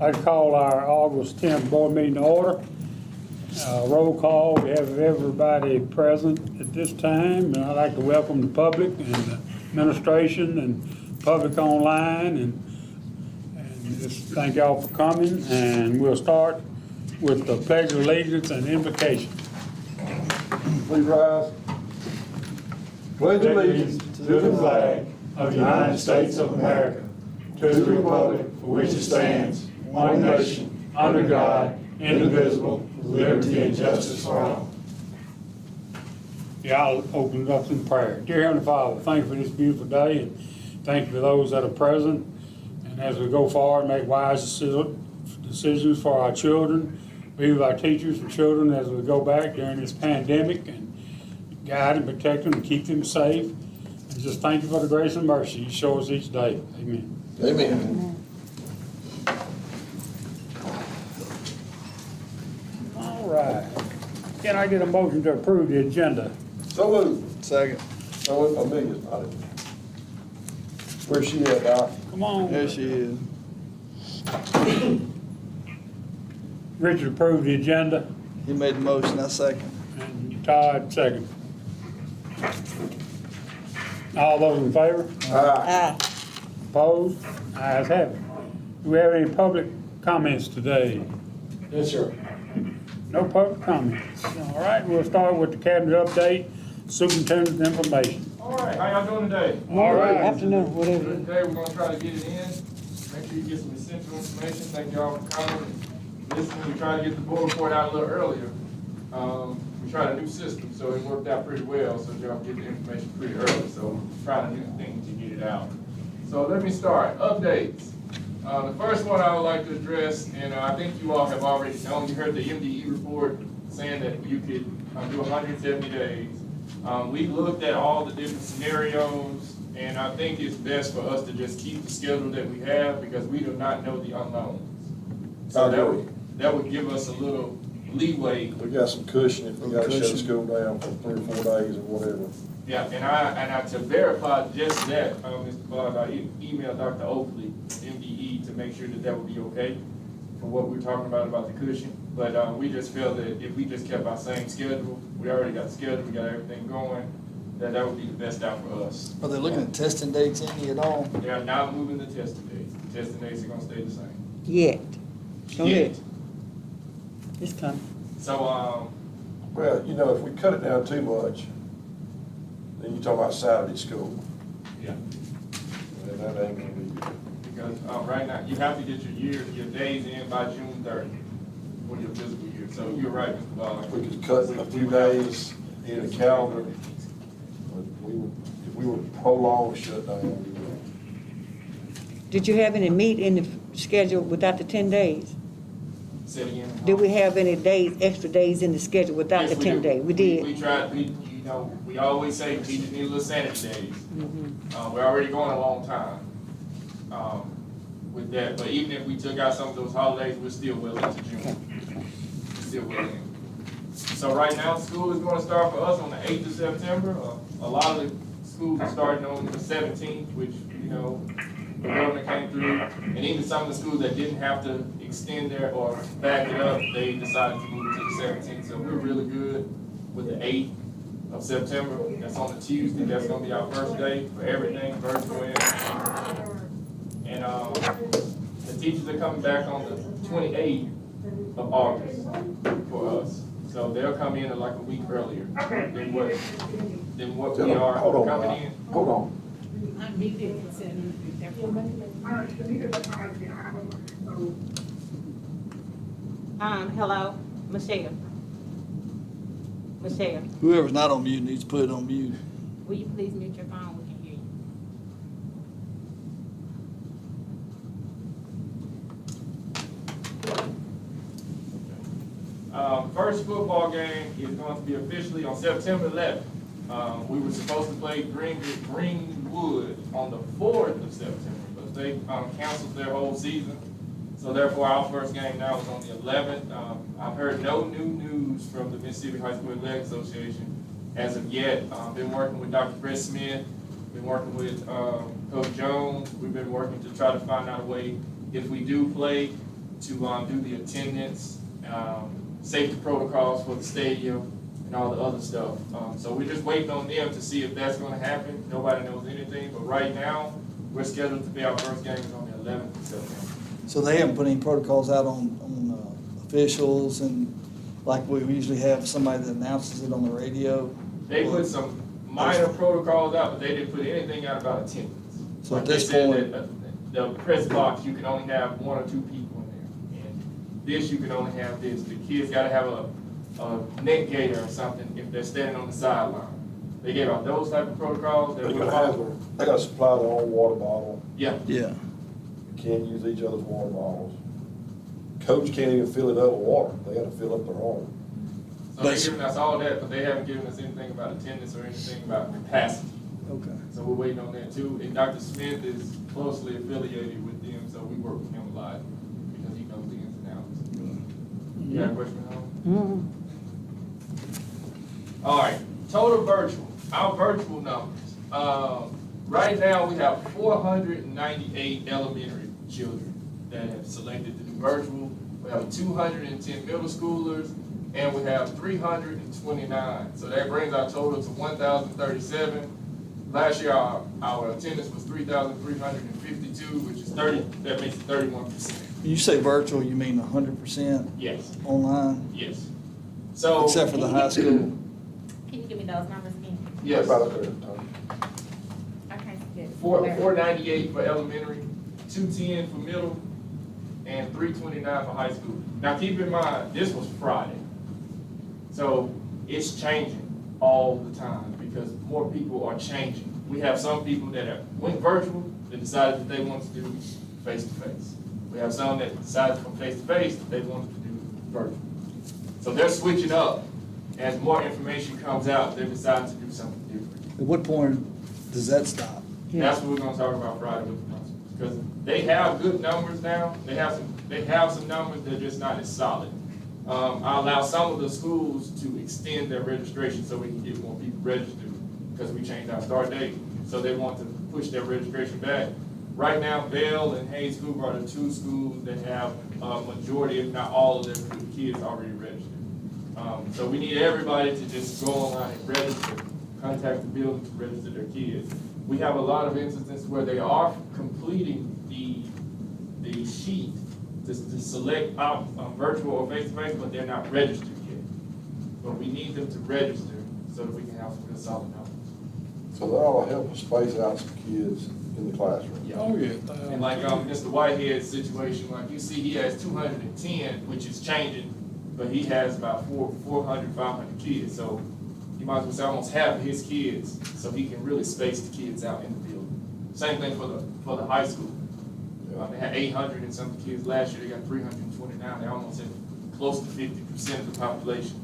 I'd call our August 10th board meeting to order. Roll call, we have everybody present at this time. And I'd like to welcome the public and the administration and public online. And just thank y'all for coming. And we'll start with the pledge of allegiance and invocation. Please rise. Pledge allegiance to the flag of the United States of America, to the republic for which it stands, one nation, under God, indivisible, with liberty and justice for all. Yeah, I'll open it up in prayer. Dear Heavenly Father, thank you for this beautiful day, and thank you for those that are present. And as we go forward, make wise decisions for our children, be with our teachers and children as we go back during this pandemic, and guide and protect them and keep them safe. And just thank you for the grace and mercy you show us each day. Amen. Amen. All right. Can I get a motion to approve the agenda? So moved. Second. So moved. Amelia's not it. Where's she at, Doc? Come on. There she is. Richard approved the agenda, He made the motion, I second. and Todd second. All those in favor? Aye. Opposed? Ayes have it. Do we have any public comments today? Yes, sir. No public comments. All right, we'll start with the cabinet update, superintendent's information. All right, how y'all doing today? All right. Afternoon, whatever. Today, we're gonna try to get it in. Make sure you get some essential information. Thank y'all for coming and listening. We tried to get the board report out a little earlier. We tried a new system, so it worked out pretty well, so y'all get the information pretty early. So trying a new thing to get it out. So let me start. Updates. The first one I would like to address, and I think you all have already known, you heard the MDE report saying that you could do 170 days. We looked at all the different scenarios, and I think it's best for us to just keep the schedule that we have because we do not know the unknowns. So that would give us a little leeway. We got some cushion if we gotta shut school down for 3 or 4 days or whatever. Yeah, and I to verify just that, Mr. Bond, I emailed Dr. Oakley, MDE, to make sure that that would be okay for what we were talking about the cushion. But we just felt that if we just kept our same schedule, we already got the schedule, we got everything going, that would be the best out for us. Are they looking at testing dates any at all? They are not moving the testing dates. The testing dates are gonna stay the same. Yet. Go Yet. ahead. It's coming. So, Well, you know, if we cut it down too much, then you're talking about Saturday school. yeah, And that ain't gonna be good. because right now, you have to get your days in by June 30th for your fiscal year. So you're right, Mr. Bond. If we could cut a few days in the calendar, but if we were to prolong the shutdown, we would. Did you have any meat in the schedule without the 10 days? Say it again. Did we have any days, extra days in the schedule without Yes, the 10 do. days? We did. We tried, we always say teachers need a little sanity days. We're already going a long time, with that, but even if we took out some of those holidays, we're still well into June. We're still well in. So right now, school is gonna start for us on the 8th of September. A lot of the schools are starting on the 17th, which, the governor came through. And even some of the schools that didn't have to extend their, or back it up, they decided to move it to the 17th. So we're really good with the 8th of September. That's on a Tuesday. That's gonna be our first day for everything, virtual and the teachers are coming back on the 28th of August for us. So they'll come in like a week earlier than what we are Hold on, coming Doc. in. Hold on. Hello, Michelle. Michelle, Whoever's not on mute needs to put it on mute. will you please mute your phone? We can hear you. First football game is going to be officially on September 11th. We were supposed to play Greenwood on the 4th of September, but they canceled their whole season. So therefore, our first game now is on the 11th. I've heard no new news from the Mississippi High School Athletic Association as of yet. Been working with Dr. Chris Smith, been working with Coach Jones. We've been working to try to find out a way, if we do play, to do the attendance, safety protocols for the stadium, and all the other stuff. So we're just waiting on them to see if that's gonna happen. Nobody knows anything, but right now, we're scheduled to be, our first game is on the 11th of September. So they haven't put any protocols out on officials and like we usually have somebody that announces it on the radio? They put some minor protocols out, but they didn't put anything out about attendance. So Like at they this said point- that, the press box, you can only have 1 or 2 people in there. And this, you can only have this. The kids gotta have a net gator or something if they're standing on the sideline. They gave out those type of protocols that They we gotta have their, they gotta supply their own water bottle, Yeah, Yeah. can't use each other's water bottles. Coach can't even fill it up with water, they gotta fill up their own. so they're giving us all that, but they haven't given us anything about attendance or anything about capacity. Okay. So we're waiting on that too. And Dr. Smith is closely affiliated with them, so we work with him a lot because he knows the ins and outs. You got a question, Howard? Mhm. All right, total virtual, our virtual numbers. Right now, we have 498 elementary children that have selected to do virtual. We have 210 middle schoolers, and we have 329. So that brings our total to 1,037. Last year, our attendance was 3,352, which is 30, that makes it 31%. You say virtual, you mean 100% Yes, online, yes. So. except for the high school? Can you give me those numbers again? Yes. About there, Tony. I can't see it. 498 for elementary, 210 for middle, and 329 for high school. Now, keep in mind, this was Friday. So it's changing all the time because more people are changing. We have some people that went virtual, that decided that they wanted to do face-to-face. We have some that decided from face-to-face, that they wanted to do virtual. So they're switching up. As more information comes out, they're deciding to do something different. At what point does that stop? That's what we're gonna talk about Friday with the principals, because they have good numbers now. They have some numbers, they're just not as solid. I allow some of the schools to extend their registration so we can get more people registered, because we changed our start date. So they want to push their registration back. Right now, Bell and Hayes Cooper are the 2 schools that have a majority, if not all of their kids already registered. So we need everybody to just go online and register, contact the building to register their kids. We have a lot of instances where they are completing the sheet to select virtual or face-to-face, but they're not registered yet. But we need them to register so that we can have some good solid numbers. So that'll help us space out some kids in the classroom. Oh, yeah. And like Mr. Whitehead's situation, like you see, he has 210, which is changing, but he has about 400, 500 kids. So he might as well say almost half of his kids, so he can really space the kids out in the building. Same thing for the high school. They had 800 and some kids last year. They got 329. They're almost at close to 50% of the population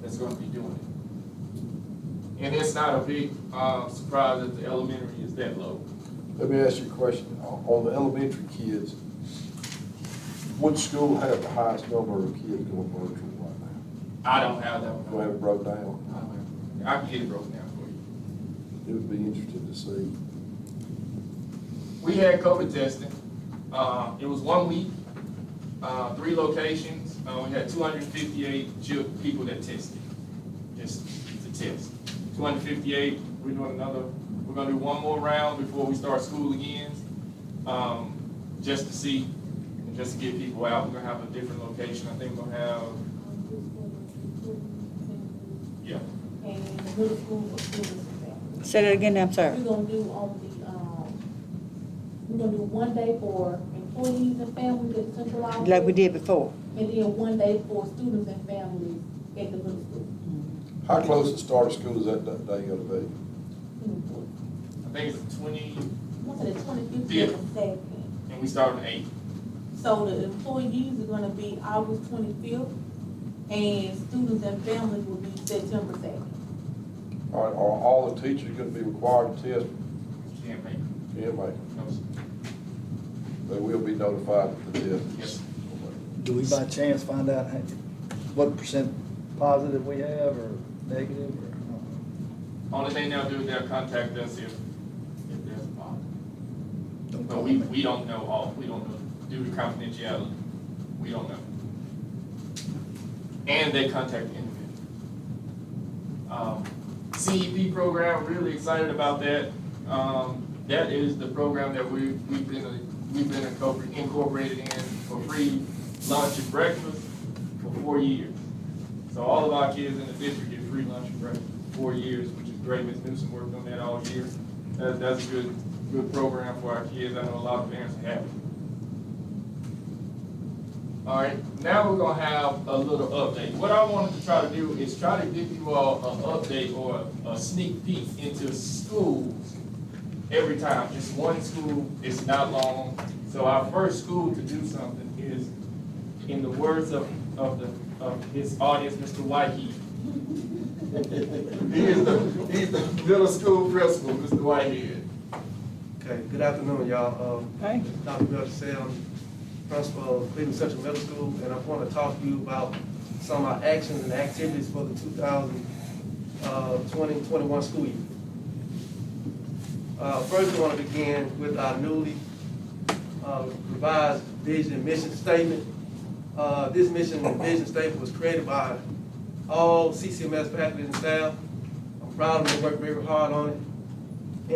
that's going to be doing it. And it's not a big surprise that the elementary is that low. Let me ask you a question, on the elementary kids, what school have the highest number of kids going virtual right now? I don't have that Do I one. have it broke down? I can get it broken down for you. It would be interesting to see. We had COVID testing. It was 1 week, 3 locations. We had 258 people that tested, just to test. 258, we're gonna do one more round before we start school again, just to see, and just to get people out. We're gonna have a different location. I think we're gonna have, yeah. And the middle school for students and families. Say that again, I'm sorry. We're gonna do we're gonna do 1 day for employees and families at central office. Like we did before. And then 1 day for students and families at the middle school. How close to start of school is that day gonna be? I think it's 20, What's it, the 25th Yeah. and the 2nd? and we start on 8. So the employees are gonna be August 25th, and students and families will be September 2nd. Are all the teachers gonna be required to test? Can't make it. Yeah, mate. No, sir. They will be notified of the test. Yes. Do we by chance find out what percent positive we have or negative or? Only thing they'll do is they'll contact us if there's a problem. Don't But call we me. don't know all, we don't know, due to confidentiality, We don't know. And they contact the individual. CEP program, really excited about that. That is the program that we've been incorporated in for free lunch and breakfast for 4 years. So all of our kids in the district get free lunch and breakfast for 4 years, which is great. Ms. Newsom worked on that all year. That's a good program for our kids. I know a lot of parents are happy. All right, now we're gonna have a little update. What I wanted to try to do is try to give you all an update or a sneak peek into schools every time. Just one school, it's not long. So our first school to do something is, in the words of his audience, Mr. Whitehead. He's the middle school principal, Mr. Whitehead. Okay, good afternoon, y'all. Hey. Dr. Bill Say, I'm principal of Cleveland Central Middle School, and I want to talk to you about some of our actions and activities for the 2020-21 school year. First, I want to begin with our newly revised vision and mission statement. This mission and vision statement was created by all CCMS faculty and staff. I'm proud of them, they worked very hard on it.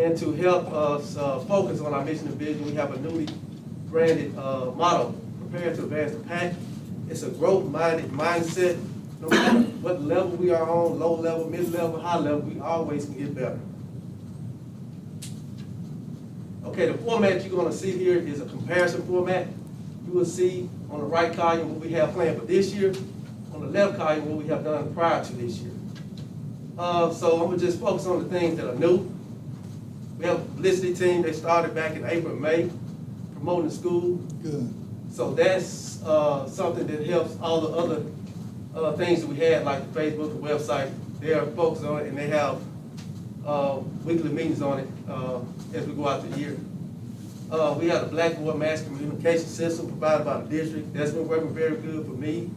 And to help us focus on our mission and vision, we have a newly branded motto, prepare to advance the pack. It's a growth-minded mindset. No matter what level we are on, low level, mid-level, high level, we always can get better. Okay, the format you're gonna see here is a comparison format. You will see on the right column what we have planned for this year, on the left column what we have done prior to this year. So I'm gonna just focus on the things that are new. We have a publicity team, they started back in April, May, promoting the school. Good. So that's something that helps all the other things that we had, like the Facebook and website. They are focused on it, and they have weekly meetings on it as we go out the year. We have the Blackboard mass communication system provided by the district. That's been working very good for me,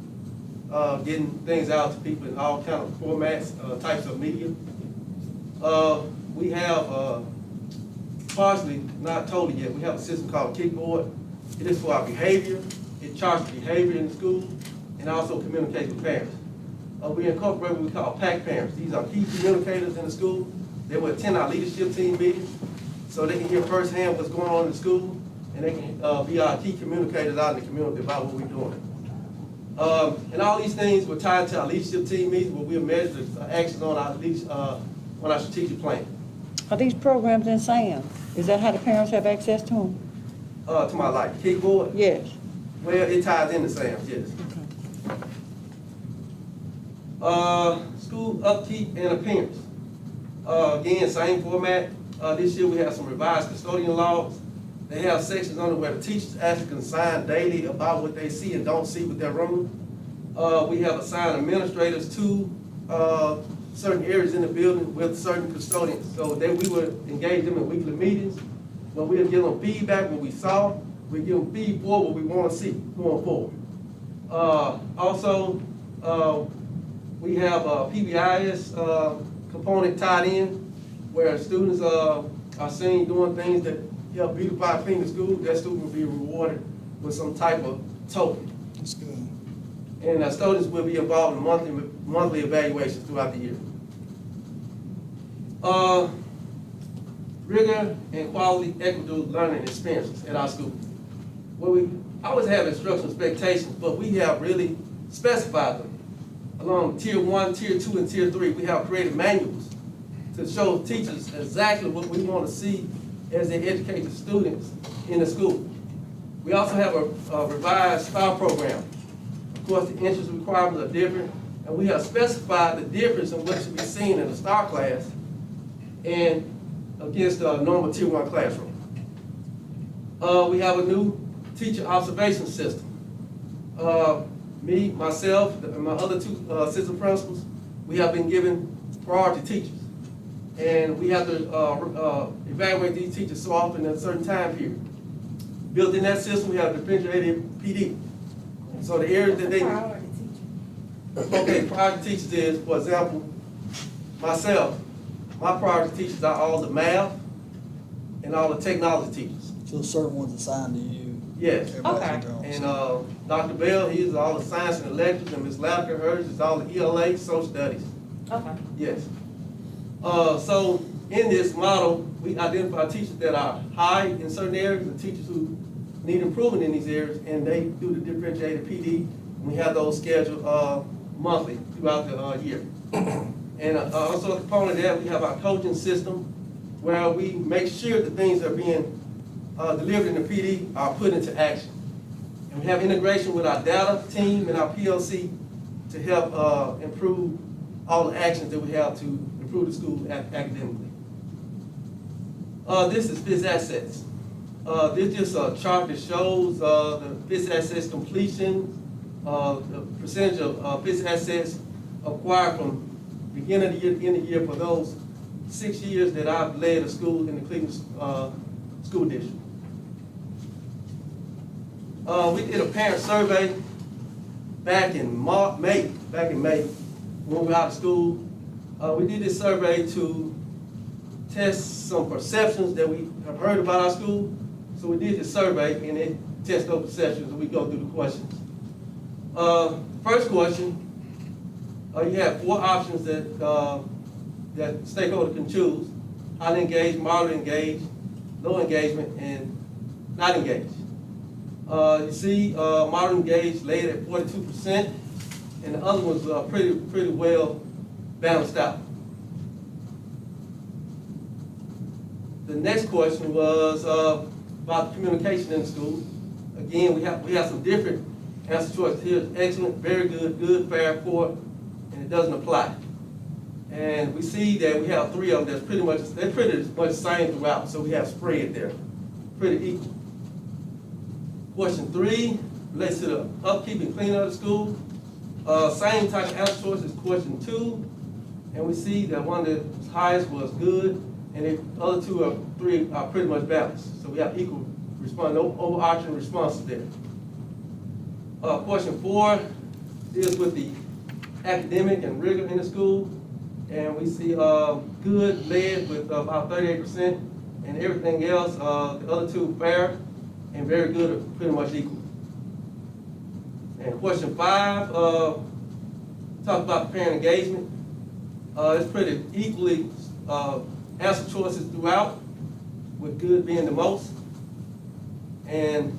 getting things out to people in all kind of formats, types of media. We have partially, not totally yet, we have a system called Kickboard. It is for our behavior. It charts behavior in the school and also communicates with parents. We incorporate what we call PAC parents. These are key communicators in the school. They will attend our leadership team meetings so they can hear firsthand what's going on in the school, and they can be our key communicators out in the community about what we're doing. And all these things were tied to our leadership team meetings where we'll measure the actions on our strategic plan. Are these programs in SAM? Is that how the parents have access to them? To my life, Kickboard? Yes. Well, it ties into SAM, yes. School upkeep and appearance. Again, same format. This year we have some revised custodian laws. They have sections on it where the teachers actually can sign daily about what they see and don't see with their room. We have assigned administrators to certain areas in the building with certain custodians. So that we would engage them in weekly meetings. But we'll give them feedback what we saw. We give them feedback what we want to see going forward. Also, we have a PBIS component tied in where students are seen doing things that help beautify, clean the school. That student will be rewarded with some type of token. That's good. And students will be involved in monthly evaluations throughout the year. Rigor and quality equitable learning experiences at our school. Well, we always have instructional expectations, but we have really specified them. Along tier 1, tier 2, and tier 3, we have created manuals to show teachers exactly what we want to see as they educate the students in the school. We also have a revised STAR program. Of course, the entrance requirements are different, and we have specified the difference in what should be seen in a STAR class and against a normal tier 1 classroom. We have a new teacher observation system. Me, myself, and my other two assistant principals, we have been given priority teachers. And we have to evaluate these teachers so often in a certain time period. Built in that system, we have differentiated PD. So the areas that they... Okay, priority teachers is, for example, myself, my priority teachers are all the math and all the technology teachers. So certain ones assigned to you. Yes. Everybody's Okay. in their own And, section. Dr. Bell, he's all the science and electives, and Ms. Lauker, hers is all the ELA, social studies. Okay. Yes. So in this model, we identify teachers that are high in certain areas and teachers who need improvement in these areas, and they do the differentiated PD. And we have those scheduled monthly throughout the year. And also a component of that, we have our coaching system, where we make sure that things that are being delivered in the PD are put into action. And we have integration with our data team and our PLC to help improve all the actions that we have to improve the school academically. This is fixed assets. This is just a chart that shows the fixed assets completion, the percentage of fixed assets acquired from beginning of the year to end of the year for those 6 years that I've led a school in the Cleveland School District. We did a parent survey back in May, when we were out of school. We did this survey to test some perceptions that we have heard about our school. So we did this survey and it tests those perceptions, and we go through the questions. First question, you have 4 options that stakeholder can choose: highly engaged, moderately engaged, low engagement, and not engaged. You see, moderate engaged laid at 42%, and the other was pretty well balanced out. The next question was about communication in the school. Again, we have some different answer choices here: excellent, very good, good, fair, poor, and it doesn't apply. And we see that we have 3 of them they're pretty much the same throughout, so we have spread there, pretty equal. Question 3 relates to the upkeep and cleaning of the school. Same type of answer choice as question 2, and we see that one that was highest was good, and the other 2 or 3 are pretty much balanced. So we have equal response, no overarching responses there. Question 4 deals with the academic and rigor in the school, and we see good led with about 38%, and everything else, the other 2 fair and very good are pretty much equal. And question 5 talks about parent engagement. It's pretty equally answer choices throughout, with good being the most. And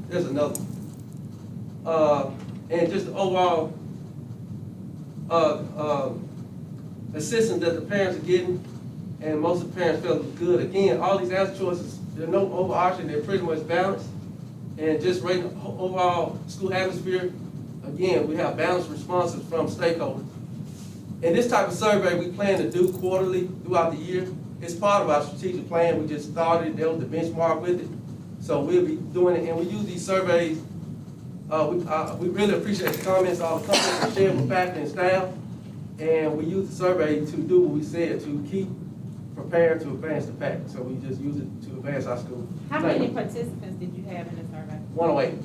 there's another one. And just the overall assistance that the parents are getting, and most of the parents felt it was good. Again, all these answer choices, there's no overarching, they're pretty much balanced. And just rating the overall school atmosphere, again, we have balanced responses from stakeholders. In this type of survey, we plan to do quarterly throughout the year. It's part of our strategic plan. We just started, there was the benchmark with it. So we'll be doing it, and we use these surveys. We really appreciate the comments all the comments are shared with faculty and staff. And we use the survey to do what we said, to keep prepared to advance the pack. So we just use it to advance our school. How many participants did you have in the survey? 108.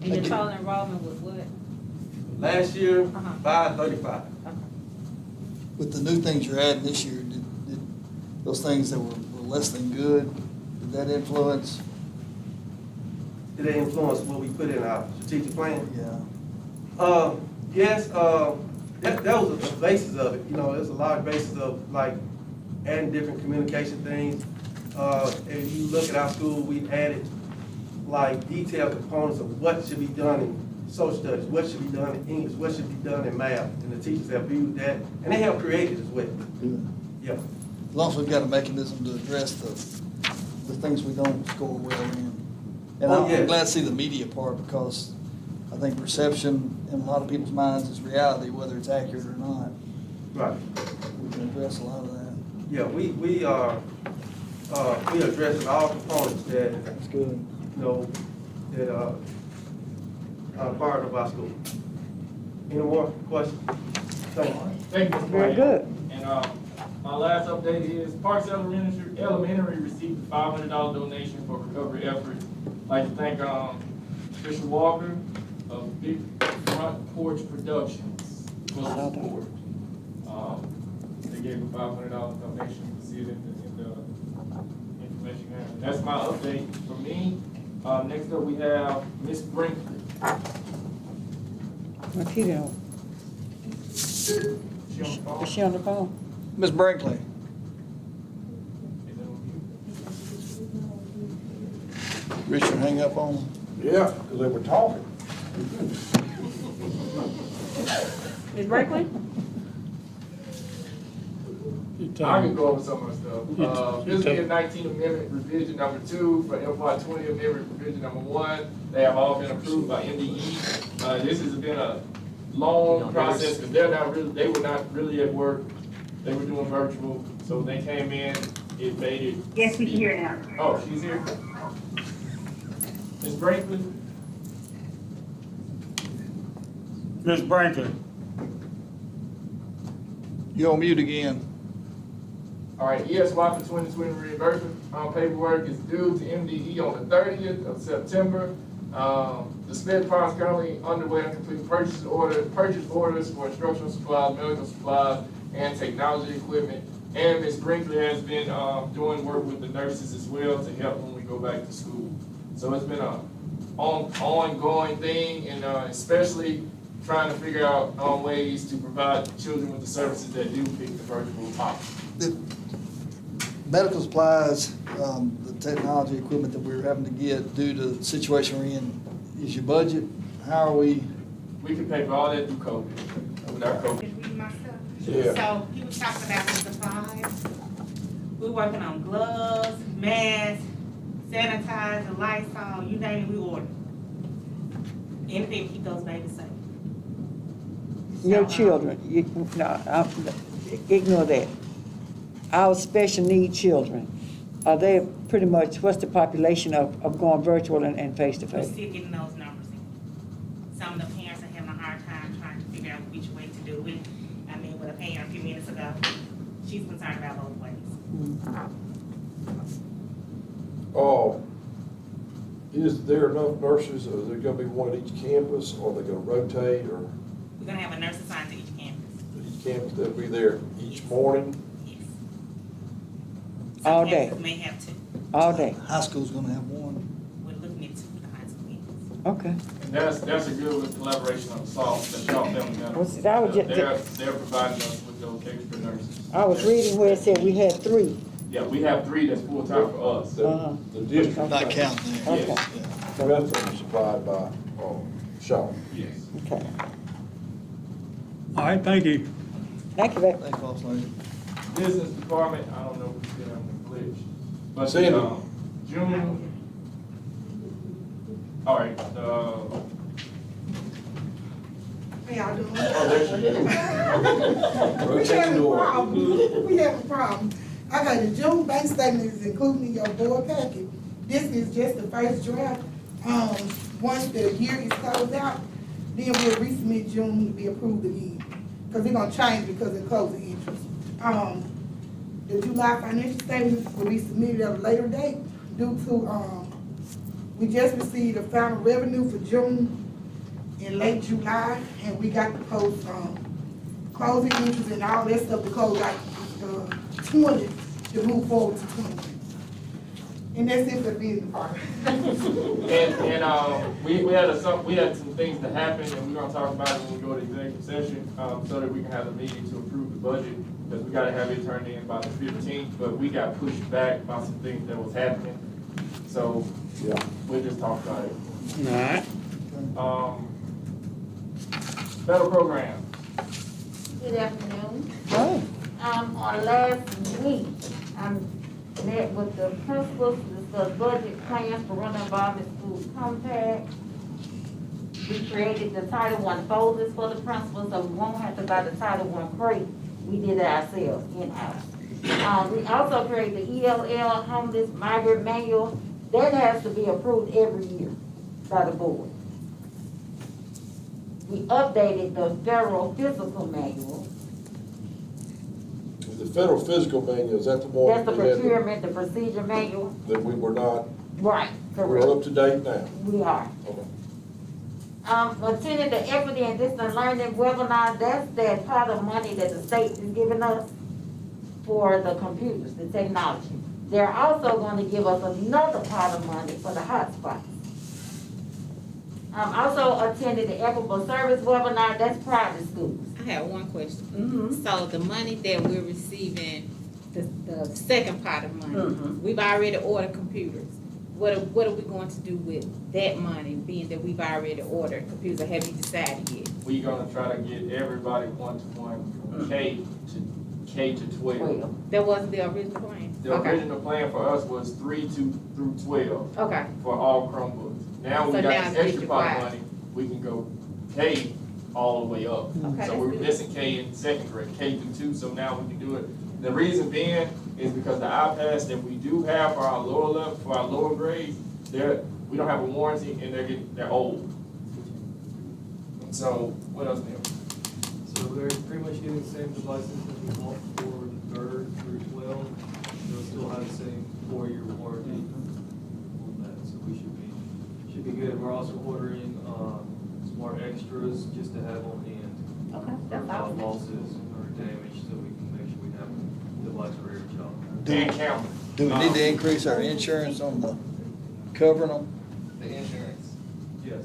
And your total enrollment was what? Last year, 535. 535. Okay. With the new things you're adding this year, did those things that were less than good, did that influence? Did they influence what we put in our strategic plan? Yeah. Yes, that was the basis of it. You know, there's a large basis of like adding different communication things. If you look at our school, we've added like detailed components of what should be done in social studies, what should be done in English, what should be done in math, and the teachers have viewed that, and they have created as well. Good. Yeah. As long as we've got a mechanism to address the things we don't score well in. And Oh, I'm yeah. glad to see the media part, because I think perception in a lot of people's minds is reality, whether it's accurate or not. Right. We can address a lot of that. Yeah, we are addressing all components that, That's good. you know, that are part of our school. Any more questions? Thank you. Thank you, Mr. Very White. good. And my last update is Parks Elementary received a $500 donation for recovery efforts. I'd like to thank Mr. Walker of Big Front Porch Productions for the support. They gave a $500 donation. You can see it in the information that's my update for me. Next up, we have Ms. Brinkley. What you doing? She on the phone? Is she on the phone? Ms. Brinkley, Is it on mute? Richard hang up on. Yeah, because they were talking. Ms. Brinkley? I can go over some of the stuff. Fiscal year 19 amendment revision number 2 for FY 20 amendment revision number 1. They have all been approved by MDE. This has been a long process because they were not really at work. They were doing virtual, so they came in, it made it. Yes, we can hear now. Oh, she's here. Ms. Brinkley? Ms. Brinkley, You're on mute again. All right, ESY for 2020 reimbursement paperwork is due to MDE on the 30th of September. The SPED part is currently underway on completing purchase orders for instructional supplies, medical supplies, and technology equipment. And Ms. Brinkley has been doing work with the nurses as well to help when we go back to school. So it's been a ongoing thing, and especially trying to figure out ways to provide children with the services that do pick the virtual option. The medical supplies, the technology equipment that we're having to get due to the situation we're in, is your budget? How are we? We can pay for all that through COVID, with our COVID. Read my stuff. Yeah. So he was talking about the supplies. We're working on gloves, masks, sanitizer, Lysol, you name it, we order. Anything to keep those babies safe. Your So, children, ignore that. Our special need children, are they pretty much, what's the population of going virtual and face to We're face? still getting those numbers in. Some of the parents are having a hard time trying to figure out which way to do it. I mean, with a parent a few minutes ago, she's concerned about both ways. Is there enough nurses, or is there gonna be one at each campus, or are they gonna rotate, or We're gonna have a nurse assigned to each campus. each campus, they'll be there each morning? Yes. All Some day. campuses may have two. All day, High school's gonna have one. We're looking at two for the high school campus. okay. And that's a good with collaboration on SALT, that y'all family members. Well, see, that was They're providing us with those extra nurses. I was reading where it said we had 3. Yeah, we have 3 that's full-time for us. Uh-huh. The district, Not counting there. Okay, the rest of them are supplied by, Shaw. Yes. okay. all right, thank you. Thank you, Becky. Thank you, Boss Lady. Business department, I don't know if we're still having a glitch. But Sandy. June, all right, How y'all doing? oh, there she is. We have a problem. We have a problem. Okay, the June bank statement is included in your board packet. This is just the first draft. Once the year is closed out, then we'll resubmit June to be approved again. Cause it's gonna change because of closing interest. The July financial statement will be submitted at a later date due to, we just received the final revenue for June in late July, and we got to post, closing interest and all that stuff to close out, 20 to move forward to 20. And that's it for the business part. And we had some things that happened, and we're gonna talk about it when we go to executive session, so that we can have a meeting to approve the budget, because we gotta have it turned in by the 15th, but we got pushed back by some things that was happening. So, Yeah. we'll just talk about it. All right. Federal program. Good afternoon. Oh, On last week, I met with the principals to discuss budget plans for running involvement school compact. We created the Title I folders for the principals, so we won't have to buy the Title I crate. We did it ourselves in-house. We also created the ELL homeless migrant manual. That has to be approved every year by the board. We updated the federal physical manual. The federal physical manual, is that the one? That's the we had procurement, the procedure manual. That we were not, Right, we're correct. up to date now. We are. Okay. Attending the equity and distance learning webinar, that's that part of money that the state is giving us for the computers, the technology. They're also gonna give us another pot of money for the hotspots. Also attended the equitable service webinar, that's private schools. I have one question. Mm-hmm. So the money that we're receiving, the second pot of money, Mhm. we've already ordered computers. What are we going to do with that money, being that we've already ordered computers, or have you decided yet? We gonna try to get everybody one-to-one from K to 12. That wasn't the original plan? The Okay. original plan for us was 3 through 12 Okay, for all Chromebooks. Now we So got now this it's extra pot of district-wide. money, we can go K all the way up. okay. So that's we're good. missing K in second grade, K through 2, so now we can do it. The reason being is because the iPads that we do have for our lower level, for our lower grades, we don't have a warranty and they're old. And so, what else, Neil? So they're pretty much getting the same devices that we bought for third through 12. They'll still have the same 4-year warranty on that, so we should be good. We're also ordering some more extras just to have on hand. Okay, For that's awesome. losses or damage, so we can make sure we have a device for every child. Dan Campbell. Do we need to increase our insurance on the covering them? The insurance. Yes,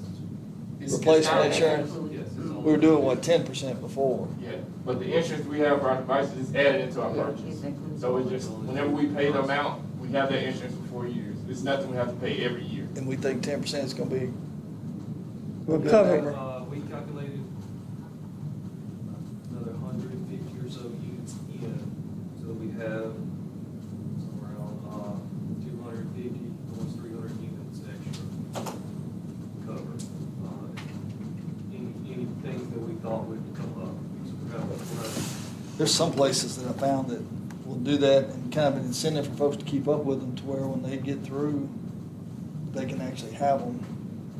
Replacement insurance? yes. It's on- We were doing, what, 10% before? Yeah, but the insurance we have for our devices is added into our purchase. So it's just, whenever we pay the amount, we have that insurance for 4 years. It's nothing we have to pay every year. And we think 10% is gonna be. We'll a good cover it. number. We calculated another 150 or so units in, so we have somewhere around 250, almost 300 units extra covered. Any things that we thought would come up. So we're gonna- There's some places that I found that will do that and kind of an incentive for folks to keep up with them to where when they get through, they can actually have them,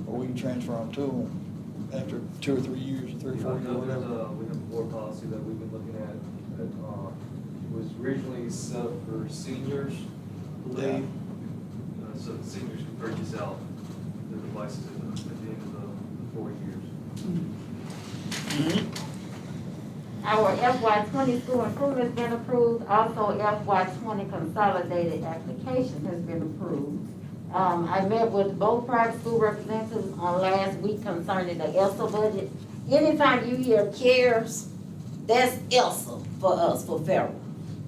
or we can transfer them to them after 2 or 3 years, or 3 or 4 years, There's, whatever. we have a board policy that we've been looking at, that, was originally set up for seniors, I believe. So the seniors can purchase out the devices at the end of the 4 years. Our FY 20 school improvement has been approved, also FY 20 consolidated application has been approved. I met with both private school representatives on last week concerning the ELSA budget. Anytime you hear CARES, that's ELSA for us, for federal.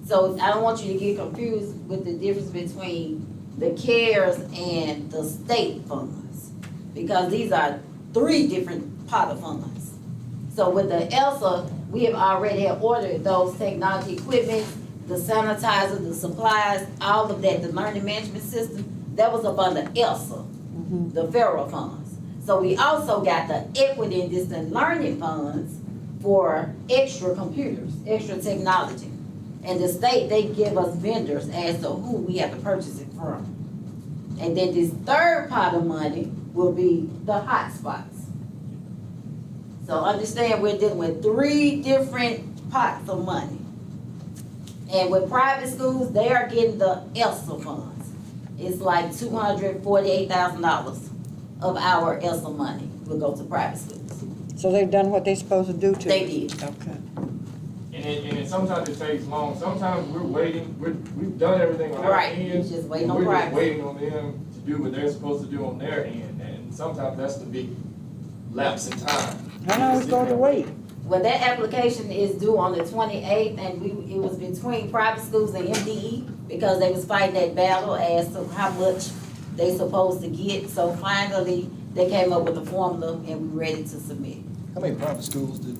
So I don't want you to get confused with the difference between the CARES and the state funds, because these are 3 different pot of funds. So with the ELSA, we have already ordered those technology equipment, the sanitizer, the supplies, all of that, the learning management system, that was up under ELSA, the federal funds. So we also got the equity and distant learning funds for extra computers, extra technology. And the state, they give us vendors as to who we have to purchase it from. And then this third pot of money will be the hotspots. So understand, we're dealing with 3 different pots of money. And with private schools, they are getting the ELSA funds. It's like $248,000 of our ELSA money will go to private schools. So they've done what they're supposed to do to They us? did. Okay. And sometimes it takes long. Sometimes we're waiting, we've done everything on our Right, end. you're just waiting and on We're just progress. waiting on them to do what they're supposed to do on their end. And sometimes that's the big lapse in time. How long is it going to wait? Well, that application is due on the 28th, and it was between private schools and MDE, because they was fighting that battle as to how much they supposed to get. So finally, they came up with a formula, and we're ready to submit. How many private schools did?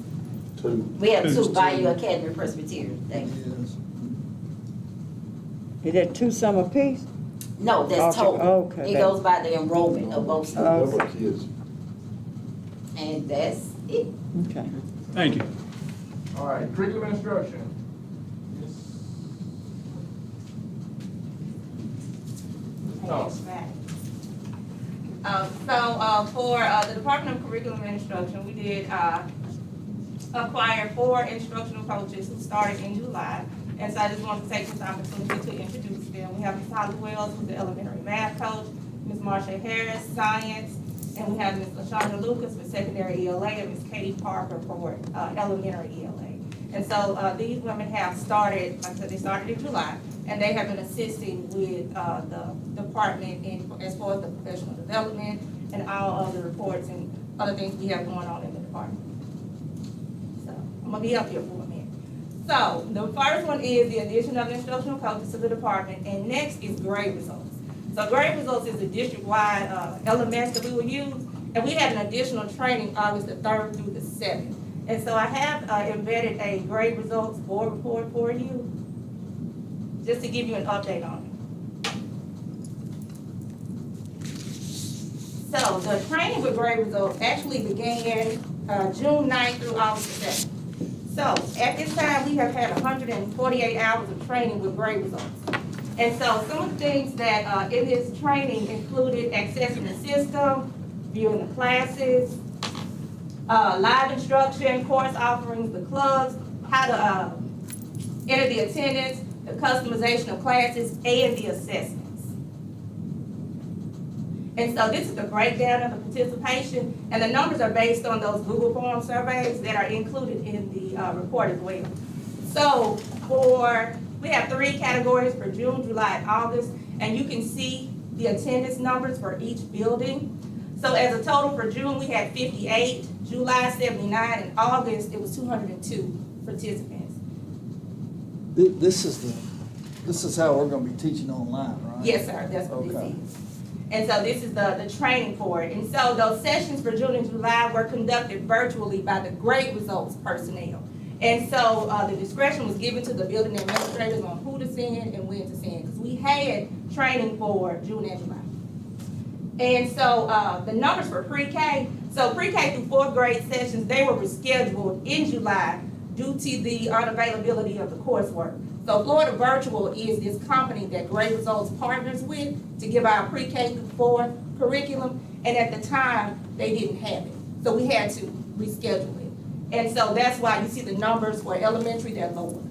2. We have 2, Bayou Academy Presbyterian, thank you. Yes. Is that 2 some apiece? No, that's Okay, total. okay, It that- goes by the enrollment of both schools, Number of kids. and that's it. Okay. Thank you. All right, curriculum instruction. No. For the Department of Curriculum and Instruction, we did acquire 4 instructional coaches who started in July. And so I just wanted to take this opportunity to introduce them. We have Ms. Holly Wells, who's the elementary math coach, Ms. Marsha Harris, science, and we have Ms. LaShondra Lucas for secondary ELA, and Ms. Katie Parker for elementary ELA. And so these women have started, like I said, they started in July, and they have been assisting with the department as far as the professional development and all other reports and other things we have going on in the department. So I'm gonna be up here for a minute. So the first one is the addition of instructional coaches to the department, and next is grade results. So grade results is a district-wide LMS that we will use, and we had an additional training August the 3rd through the 7th. And so I have embedded a grade results board report for you, just to give you an update on it. So the training with grade results actually began June 9th through August the 7th. So at this time, we have had 148 hours of training with grade results. And so some of the things that in this training included accessing the system, viewing the classes, live instruction, course offerings, the clubs, how to enter the attendance, the customization of classes, and the assessments. And so this is the breakdown of the participation, and the numbers are based on those Google Form surveys that are included in the report as well. So we have 3 categories for June, July, and August, and you can see the attendance numbers for each building. So as a total for June, we had 58, July 79, and August it was 202 participants. This is how we're gonna be teaching online, right? Yes, sir, that's what Okay. this is. And so this is the training for it. And so those sessions for June and July were conducted virtually by the grade results personnel. And so the discretion was given to the building administrators on who to send and when to send, because we had training for June and July. And so the numbers for pre-K, so pre-K through 4th grade sessions, they were rescheduled in July due to the unavailability of the coursework. So Florida Virtual is this company that Grade Results partners with to give our pre-K through 4th curriculum, and at the time, they didn't have it. So we had to reschedule it. And so that's why you see the numbers for elementary, they're lower.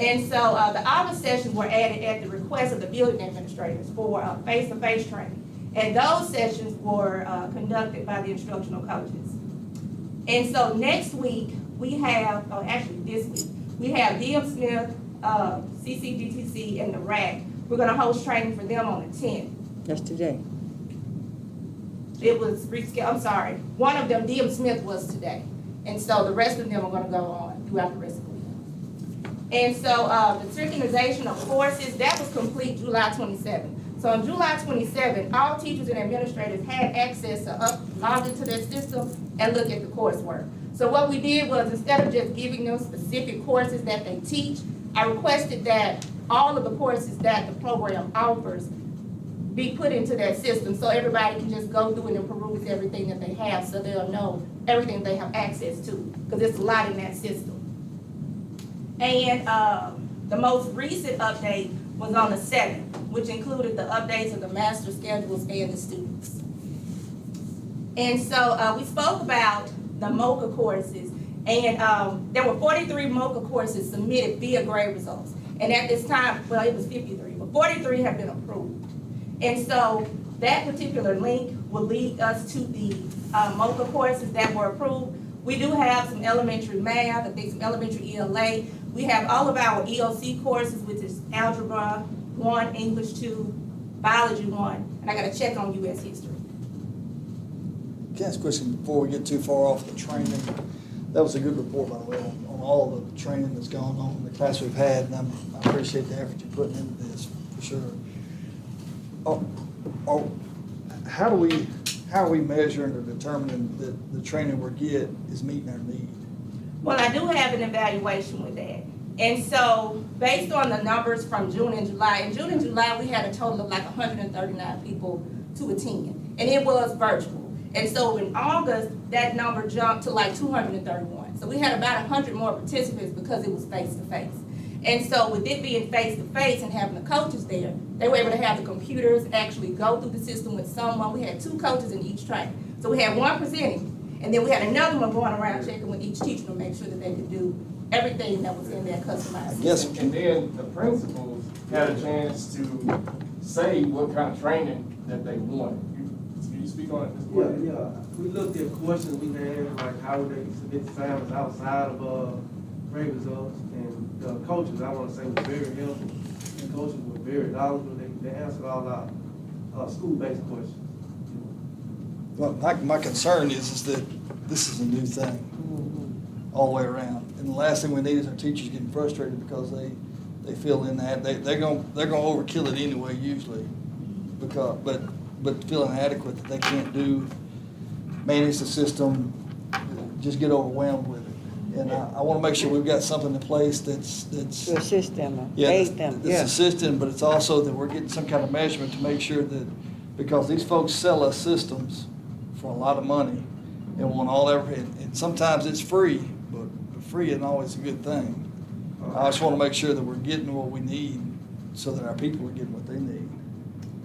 And so the August sessions were added at the request of the building administrators for face-to-face training. And those sessions were conducted by the instructional coaches. And so next week, we have, actually this week, we have DM Smith, CCDTC, and the RAC. We're gonna host training for them on the 10th. That's today. It was rescheduled, I'm sorry. One of them, DM Smith, was today. And so the rest of them are gonna go on throughout the rest of the week. And so the synchronization of courses, that was complete July 27th. So on July 27th, all teachers and administrators had access to log into their system and look at the coursework. So what we did was, instead of just giving them specific courses that they teach, I requested that all of the courses that the program offers be put into that system, so everybody can just go through it and peruse everything that they have, so they'll know everything they have access to, because there's a lot in that system. And the most recent update was on the 7th, which included the updates of the master schedules and the students. And so we spoke about the MOCA courses, and there were 43 MOCA courses submitted via grade results. And at this time, well, it was 53, but 43 have been approved. And so that particular link will lead us to the MOCA courses that were approved. We do have some elementary math, I think some elementary ELA. We have all of our EOC courses, which is Algebra 1, English 2, Biology 1, and I gotta check on US history. Can I ask a question before we get too far off the training? That was a good report, by the way, on all the training that's gone on in the class we've had, and I appreciate the effort you're putting into this, for sure. How are we measuring or determining that the training we get is meeting our need? Well, I do have an evaluation with that. And so, based on the numbers from June and July, in June and July, we had a total of like 139 people to attend, and it was virtual. And so in August, that number jumped to like 231. So we had about 100 more participants because it was face-to-face. And so with it being face-to-face and having the coaches there, they were able to have the computers actually go through the system with someone. We had 2 coaches in each training. So we had one presenting, and then we had another one going around checking with each teacher to make sure that they could do everything that was in their customized system. Yes. And then the principals had a chance to say what kind of training that they wanted. Can you speak on it, Mr. White? Yeah. We looked at questions we had, like how would they submit assignments outside of grade results, and the coaches, I want to say, was very helpful in coaches were very knowledgeable, they answered all our school-based questions. Well, my concern is that this is a new thing, all the way around. And the last thing we need is our teachers getting frustrated because they feel they're gonna overkill it anyway usually. But feel inadequate that they can't manage the system, just get overwhelmed with it. And I wanna make sure we've got something in place that's. To assist them, Yeah, aid them, It's yeah. assisting, but it's also that we're getting some kind of measurement to make sure that, because these folks sell us systems for a lot of money and want and sometimes it's free, but free isn't always a good thing. I just wanna make sure that we're getting what we need so that our people are getting what they need.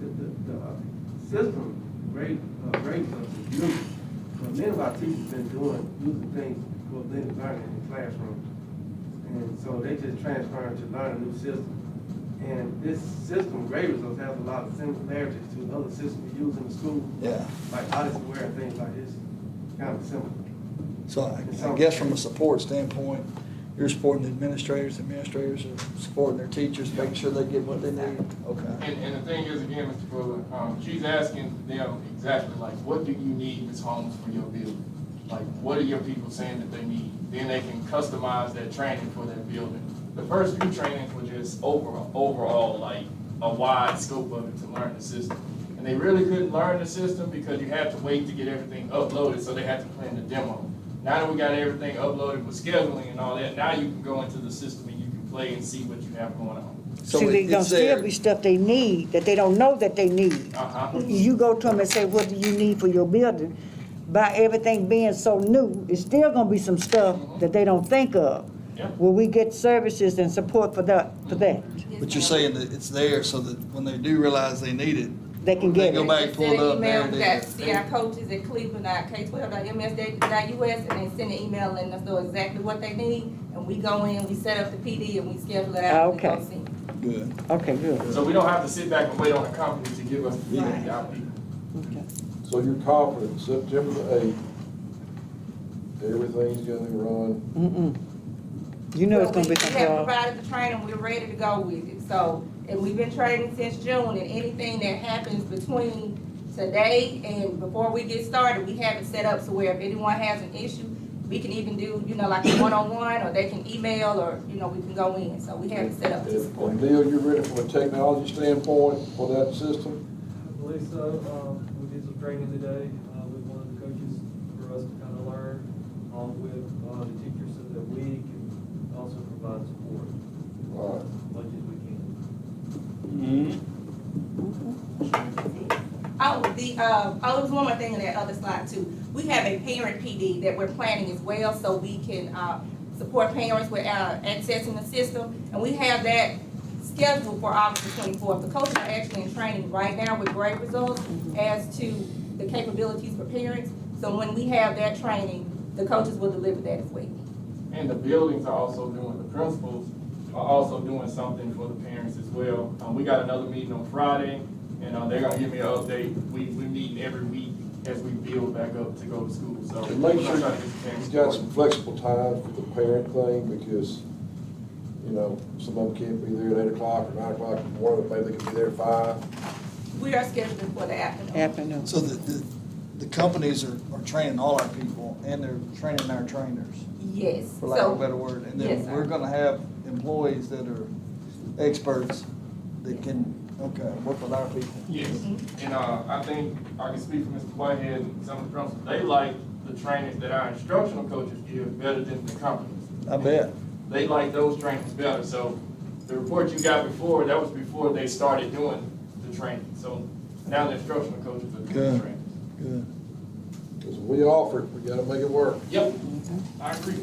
The system, great us is new. But many of our teachers been using things for blended learning in the classroom. And so they just transferring to learn a new system. And this system, grade results, has a lot of similarities to other systems we use in the school. Yeah. Like Odyssey Ware and things like this, kind of similar. So I guess from a support standpoint, you're supporting the administrators are supporting their teachers, making sure they get what they need. Okay. And the thing is, again, Mr. Fuller, she's asking them exactly like, what do you need, Ms. Holmes, for your building? Like, what are your people saying that they need? Then they can customize that training for their building. The first few trainings were just overall, like a wide scope of it to learn the system. And they really couldn't learn the system because you had to wait to get everything uploaded, so they had to plan the demo. Now that we got everything uploaded with scheduling and all that, now you can go into the system and you can play and see what you have going on. See, there's gonna still be stuff they need that they don't know that they need. You go to them and say, what do you need for your building? By everything being so new, it's still gonna be some stuff that they don't think of. Yeah. Will we get services and support for that? But you're saying that it's there so that when they do realize they need it, They can they get go it. back, pull it up, there it That is. see our coaches at Cleveland.K12.MSD.US, and they send an email letting us know exactly what they need, and we go in, we set up the PD, and we schedule it out. and we go Okay. see 'em. Good. Okay, good. So we don't have to sit back and wait on the company to give us the feedback our people. Okay. So you're confident September the 8th, everything's gonna run? You know it's gonna be We some have problem. provided the training, we're ready to go with it, so, and we've been training since June, and anything that happens between today and before we get started, we have it set up so where if anyone has an issue, we can even do, like a one-on-one, or they can email, or, we can go in, so we have it set up to support. And Neil, you're ready from a technology standpoint for that system? I believe so. We did some training today, with one of the coaches for us to kind of learn, along with, the teachers so that we can also provide support All right. as much as we can. There's one more thing on that other slide too. We have a parent PD that we're planning as well, so we can, support parents with, accessing the system. And we have that scheduled for August the 24th. The coaches are actually in training right now with great results as to the capabilities for parents. So when we have that training, the coaches will deliver that as well. And the buildings are also doing, the principals are also doing something for the parents as well. We got another meeting on Friday, and they're gonna give me an update. We meeting every week as we build back up to go to school, so. And make we're sure gonna try to get the parents you've got some supported. flexible times for the parent thing, because, some of them can't be there at 8 o'clock or 9 o'clock in the morning, but maybe they can be there at 5. We are scheduling for the afternoon. Afternoon. So the companies are training all our people and they're training our trainers, Yes. for lack of So- a better word. And Yes, then sir. we're gonna have employees that are experts that can, work with our people. Yes, and I think I can speak for Mr. Whitehead and some of the principals, they like the trainings that our instructional coaches give better than the companies. I bet. They like those trainings better, so the report you got before, that was before they started doing the training. So now the instructional coaches are doing Good. the training. Good. Because we offer it, we gotta make it work. Yep, I agree.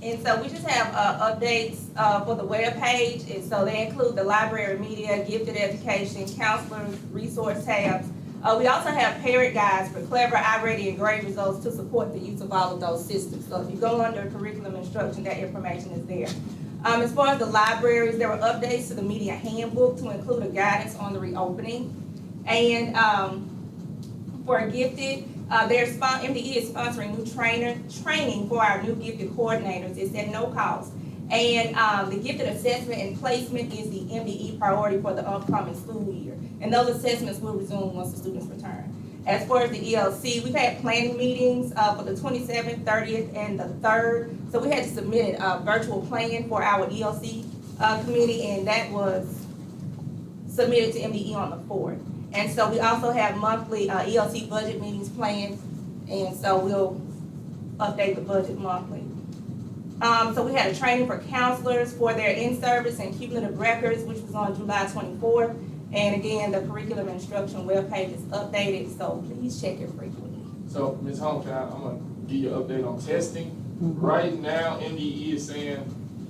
And so we just have updates for the web page, and so they include the library, media, gifted education, counselors, resource tabs. We also have parent guides for clever, iReady, and great results to support the use of all of those systems. So if you go under curriculum instruction, that information is there. As far as the libraries, there were updates to the media handbook to include a guidance on the reopening. And for gifted, MDE is sponsoring new training for our new gifted coordinators. It's at no cost. And, the gifted assessment and placement is the MDE priority for the upcoming school year. And those assessments will resume once the students return. As far as the ELC, we've had planning meetings, for the 27th, 30th, and the 3rd. So we had to submit a virtual plan for our ELC, committee, and that was submitted to MDE on the 4th. And so we also have monthly, ELC budget meetings planned, and so we'll update the budget monthly. So we had a training for counselors for their in-service and cumulative records, which was on July 24th. And again, the curriculum instruction webpage is updated, so please check it frequently. So, Ms. Holmes, I'm gonna give you an update on testing. Right now, MDE is saying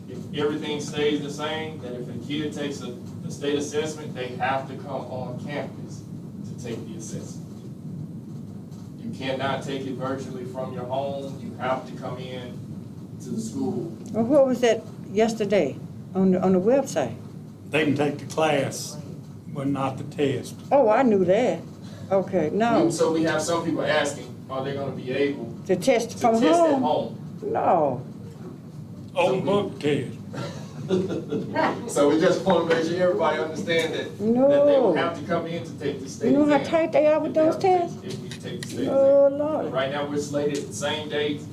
if everything stays the same, that if a kid takes a state assessment, they have to come on campus to take the assessment. You cannot take it virtually from your home, you have to come in to the school. Well, what was that yesterday on the website? They can take the class, but not the test. Oh, I knew that. Okay, no, So we have some people asking, are they gonna be able the test to from test at home? home? No. Open book test. So we just wanna make sure everybody understand that they will have to come in to take the state You know how exam. tight they are with those tests? If we take the state Oh, exam. Lord. Right now, we're slated the same dates,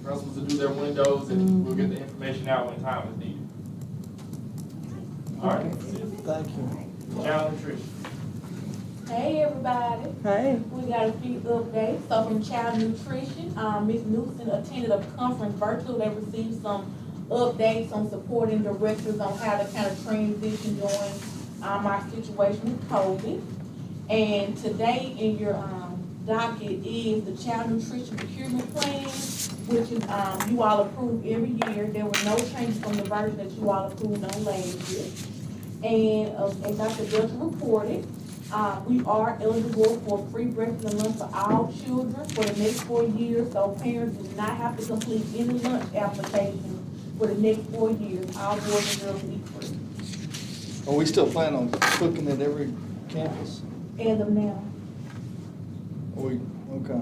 principals to do their windows, and we'll get the information out when time is needed. All right, that's it. Thank you. Child nutrition. Hey, everybody. Hey, We got a few updates. So from Child Nutrition, Ms. Newsom attended a conference virtual. They received some updates on supporting directors on how to kind of transition during our situation with COVID. And today in your docket is the Child Nutrition Procurement Plan, which is you all approve every year. There were no changes from the version that you all approved on last year. And as Dr. Dutcher reported, we are eligible for free breakfast and lunch for all children for the next 4 years, so parents do not have to complete any lunch application for the next 4 years. All boys and girls eat free. Are we still planning on cooking at every campus? As of now. Are we, okay.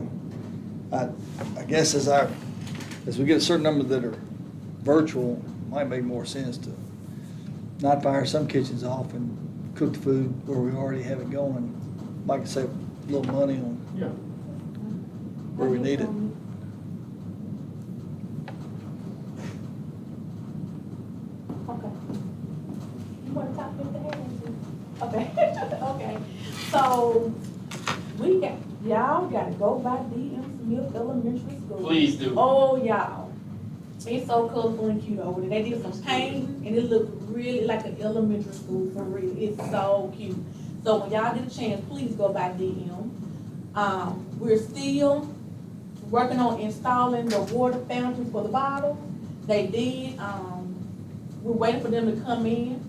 I guess as we get a certain number that are virtual, it might make more sense to not fire some kitchens off and cook the food where we already have it going. Might save a little money on Yeah. where we need it. Okay. You want to talk Mr. Harrison? Okay, okay. So, y'all gotta go by D.M. Smith Elementary School. Please do. Oh, y'all. It's so colorful and cute over there. They did some painting and it looked really like an elementary school for real. It's so cute. So when y'all get a chance, please go by DM. We're still working on installing the water fountains for the bottles. They did, we're waiting for them to come in.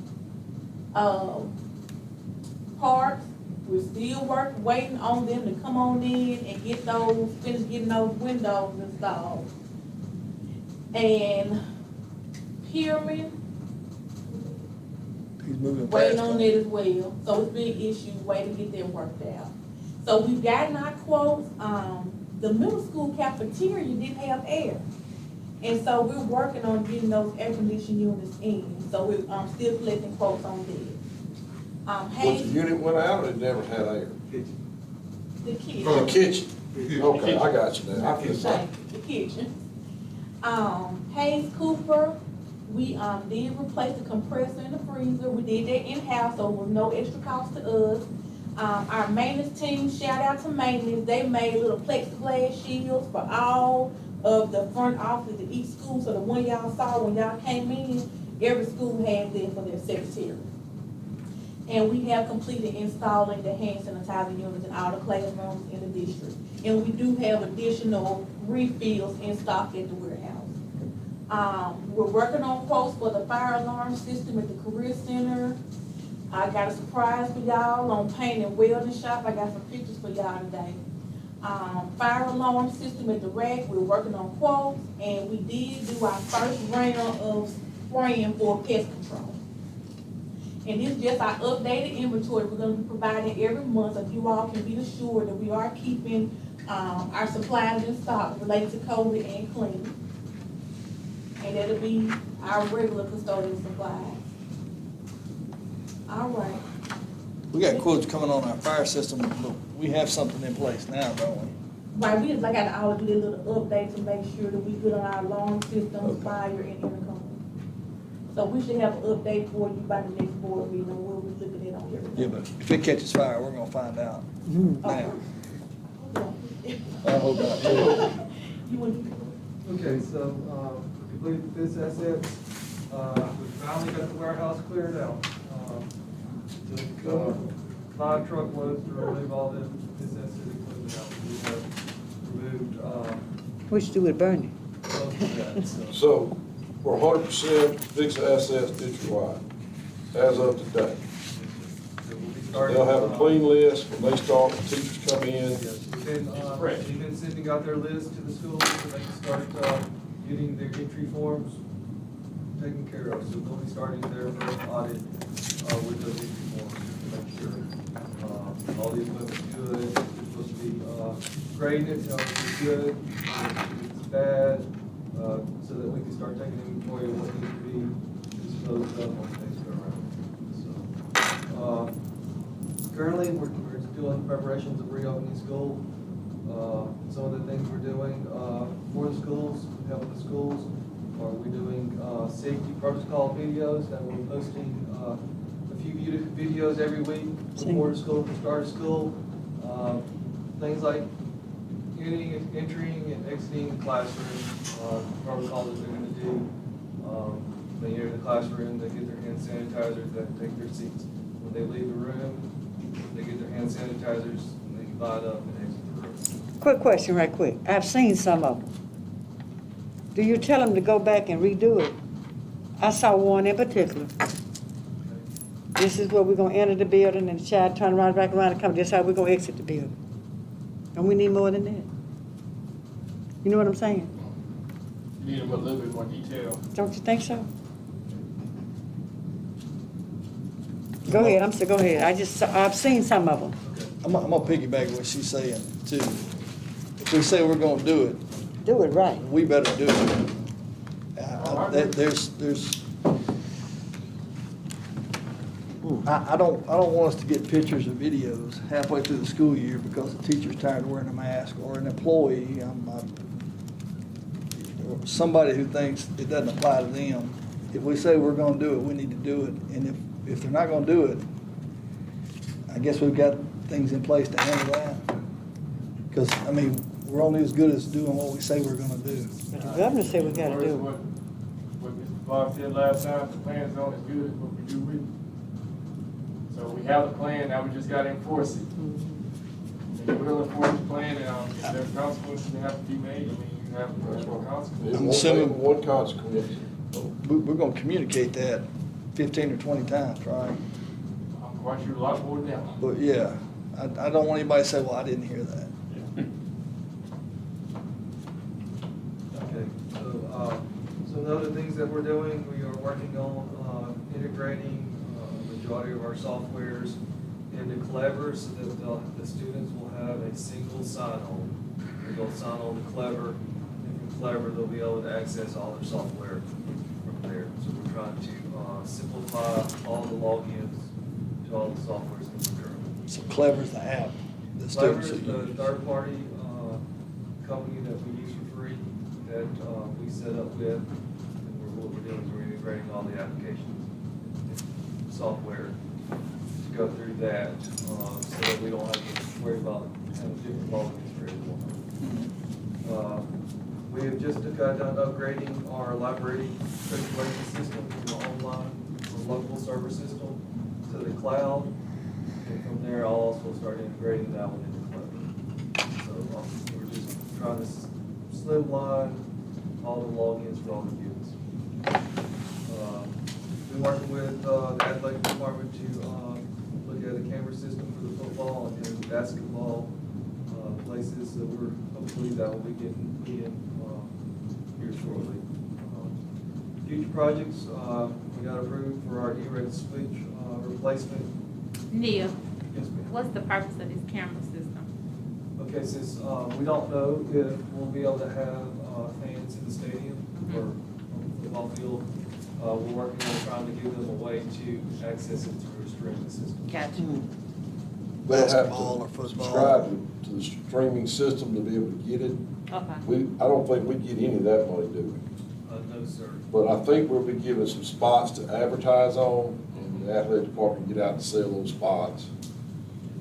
Parks, we're still waiting on them to come on in and finish getting those windows installed. And Pyramid, He's moving fast. waiting on it as well. So it's been an issue, waiting to get them worked out. So we've gotten our quotes. The middle school cafeteria didn't have air. And so we're working on getting those air conditioning units in. So we're still collecting quotes on that. But the Hey, unit went out, or it never had air? the kids. For the kitchen? Okay, I got you now. I can say. The kitchen. Hayes Cooper, we did replace the compressor in the freezer. We did that in-house, so it was no extra cost to us. Our maintenance team, shout out to maintenance, they made little plexiglass shields for all of the front office at each school. So the one y'all saw when y'all came in, every school had them for their secretary. And we have completed installing the hand sanitizer units in all the classrooms in the district. And we do have additional refills in stock at the warehouse. We're working on quotes for the fire alarm system at the Career Center. I got a surprise for y'all on paint and welding shop. I got some pictures for y'all today. Fire alarm system at the rack, we're working on quotes, and we did do our first round of spraying for pest control. And this is just our updated inventory we're gonna be providing every month, so you all can be assured that we are keeping our supplies in stock related to COVID and cleaning. and that'll be our regular custodial supplies. All right. We got quotes coming on our fire system, but we have something in place now, don't we? Right, we just like got to always do a little update to make sure that we good on our alarm systems, fire and intercom. So we should have an update for you by the next board meeting, and we'll be looking at on everything. Yeah, but if it catches fire, we're gonna find out now. I hope not too. You would, Okay, so, we completed the fixed assets, we finally got the warehouse cleared out. Took, 5 truckloads to remove all the fixed asset equipment out. We have removed, What you do with Bernie? most of that, so. So, we're 100% fixed assets district-wide, as of today. So we'll be starting, They'll have a clean list when they start, the teachers come in. Yes, we've been sending out their list to the schools so they can start, getting their entry forms taken care of. So they'll be starting their first audit, with those entry forms to make sure, all the equipment's good. They're supposed to be, grading it, tell them if it's good, if it's bad, so that we can start taking inventory of what needs to be disposed of on the next go around. So, currently, we're doing preparations of reopening school. Some of the things we're doing, for the schools, helping the schools, are we doing, safety protocol videos that we're posting, a few videos every week before school, the start of school. Things like entering and exiting the classroom, protocol that they're gonna do. They enter the classroom, they get their hand sanitizers, they take their seats. When they leave the room, they get their hand sanitizers, and they line up and exit the room. Quick question right quick. I've seen some of them. Do you tell them to go back and redo it? I saw one in particular. This is where we're gonna enter the building and the child turn right back around and come, this is how we're gonna exit the building. And we need more than that. You know what I'm saying? You need a little bit more detail. Don't you think so? Go ahead, go ahead. I've seen some of them. I'm gonna piggyback what she's saying too. If we say we're gonna do it, Do it right. we better do it. I don't want us to get pictures or videos halfway through the school year because the teacher's tired of wearing a mask, or an employee, or somebody who thinks it doesn't apply to them. If we say we're gonna do it, we need to do it, and if they're not gonna do it, I guess we've got things in place to handle that. Because, we're only as good as doing what we say we're gonna do. But the governor said we gotta do it. What Mr. Clark said last time, the plan's on as good as what we do with it. So we have a plan, now we just gotta enforce it. And we'll enforce the plan, and if there's consequences that have to be made, you have consequences. I'm assuming- One consequence. We're gonna communicate that 15 or 20 times, right? I'm quite sure a lot more than that. But yeah, I don't want anybody to say, well, I didn't hear that. Okay, so, some other things that we're doing, we are working on, integrating, majority of our softwares into Clever so that the students will have a single sign-on. They'll sign on to Clever, and from Clever, they'll be able to access all their software from there. So we're trying to, simplify all the logins to all the softwares that we're currently. So Clever's the app. The Clever students is will the use. third-party company that we use for free, that we set up with. And what we're doing is we're integrating all the applications and software to go through that, so that we don't have to worry about having different logins for everyone. We have just got done upgrading our library registration system from the online or local server system to the cloud. And from there, I'll also start integrating that one into Clever. So we're just trying to slimline all the logins for all the kids. Been working with the athletic department to look at a camera system for the football and basketball places. So we're hopefully that will be getting in here shortly. Future projects, we got approved for our E-Rec switch replacement. Neil, Yes, ma'am. what's the purpose of this camera system? Okay, since we don't know if we'll be able to have fans in the stadium or football field. We're working on trying to give them a way to access it through a streaming system. Gotcha. They'll have Basketball or to football. subscribe to the streaming system to be able to get it. Okay. I don't think we get any of that money, do we? No, sir. But I think we'll be given some spots to advertise on, and the athletic department can get out and sell those spots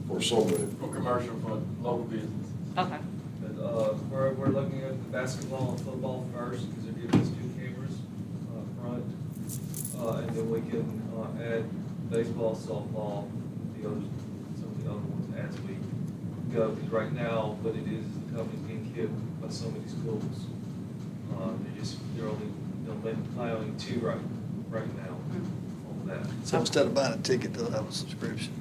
for some of it. For commercial, for local business. Okay. But, we're looking at the basketball and football first, because they're giving us 2 cameras, front. And then we can, add baseball, softball, some of the other ones as we go. Because right now, what it is the company's being hit by so many schools. They're only allowing 2 right now on that. So instead of buying a ticket, they'll have a subscription.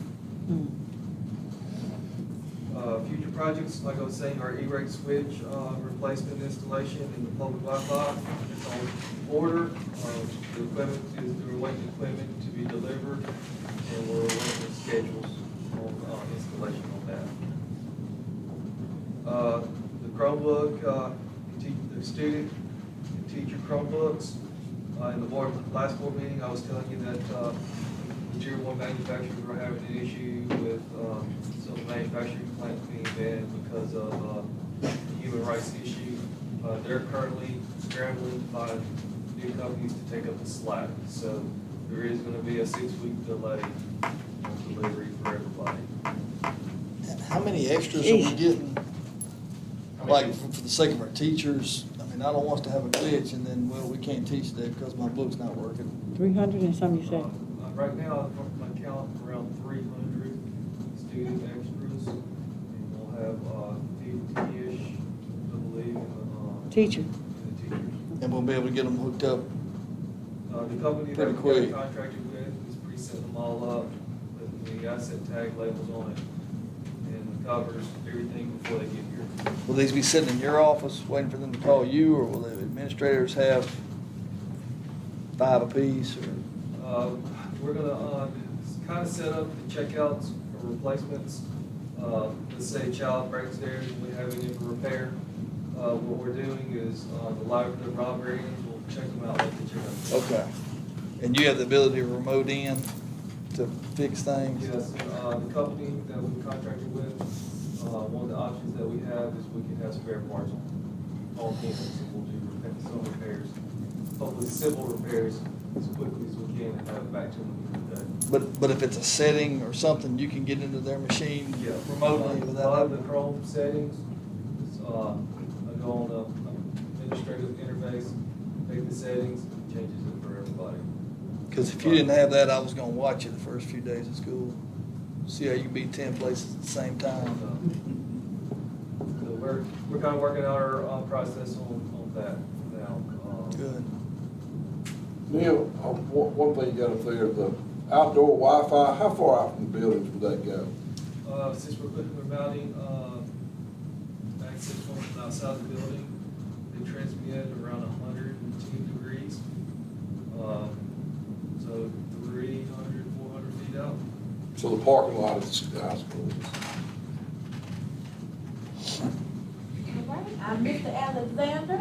Future projects, like I was saying, our E-rate switch, replacement installation in the public Wi-Fi. It's on order. The equipment we're waiting equipment to be delivered, and we're waiting schedules on installation on that. The Chromebook, the student and teacher Chromebooks. In the last board meeting, I was telling you that, the tier 1 manufacturers were having an issue with, some manufacturing plants being banned because of, human rights issue. They're currently scrambling to find new companies to take up the slack. So there is gonna be a 6-week delay on delivery for everybody. How many extras are we getting? Like, for the sake of our teachers, I mean, I don't want us to have a glitch and then, well, we can't teach that because my book's not working. 300 and something you said? Right now, my count around 300 student extras, and we'll have 50-ish, I believe, Teacher. in the teachers. And we'll be able to get them hooked up. The company that Pretty we quick. got contracted with is pre-setting them all up, with the asset tag labels on it, and covers everything before they get here. Will these be sitting in your office waiting for them to call you, or will the administrators have 5 apiece, or? We're gonna, kind of set up the checkouts for replacements. Let's say a child breaks theirs and we have it in for repair. What we're doing is, the librarians will check them out like they check out. Okay. And you have the ability to remote in to fix things? Yes, the company that we contracted with, one of the options that we have is we can have spare parts on campus, and we'll do some repairs, hopefully simple repairs as quickly as we can and have it back to them today. But if it's a setting or something, you can get into their machine remotely A without lot of the having. Chrome settings, I go on a administrative interface, make the settings, changes it for everybody. Because if you didn't have that, I was gonna watch you the first few days of school. See how you can be 10 places at the same time. So we're kind of working out our process on that now. Good. Neil, one thing you gotta clear, the outdoor Wi-Fi, how far out from the buildings would that go? Since we're mounting, access points from outside the building, they transmit around 110 degrees. So 300, 400 feet out. So the parking lot is the high school. Mr. Alexander,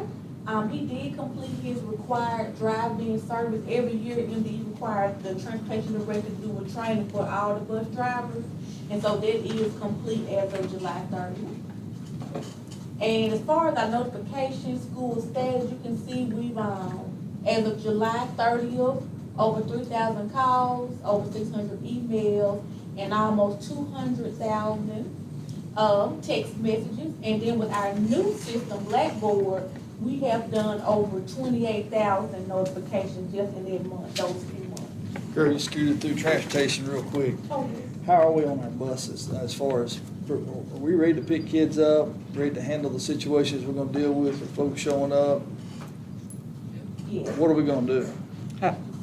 he did complete his required drive-in service. Every year, MD requires the transportation director to do a training for all the bus drivers. And so that is complete as of July 30th. And as far as our notification, school status, you can see we've, as of July 30th, over 3,000 calls, over 600 emails, and almost 200,000 text messages. And then with our new system, Blackboard, we have done over 28,000 notifications just in that month, those few months. Girl, you scooted through transportation real quick. Oh, How are we on our buses as far as, are we ready to pick kids up, ready to handle the situations we're gonna deal with, with folks showing up? yeah. What are we gonna do?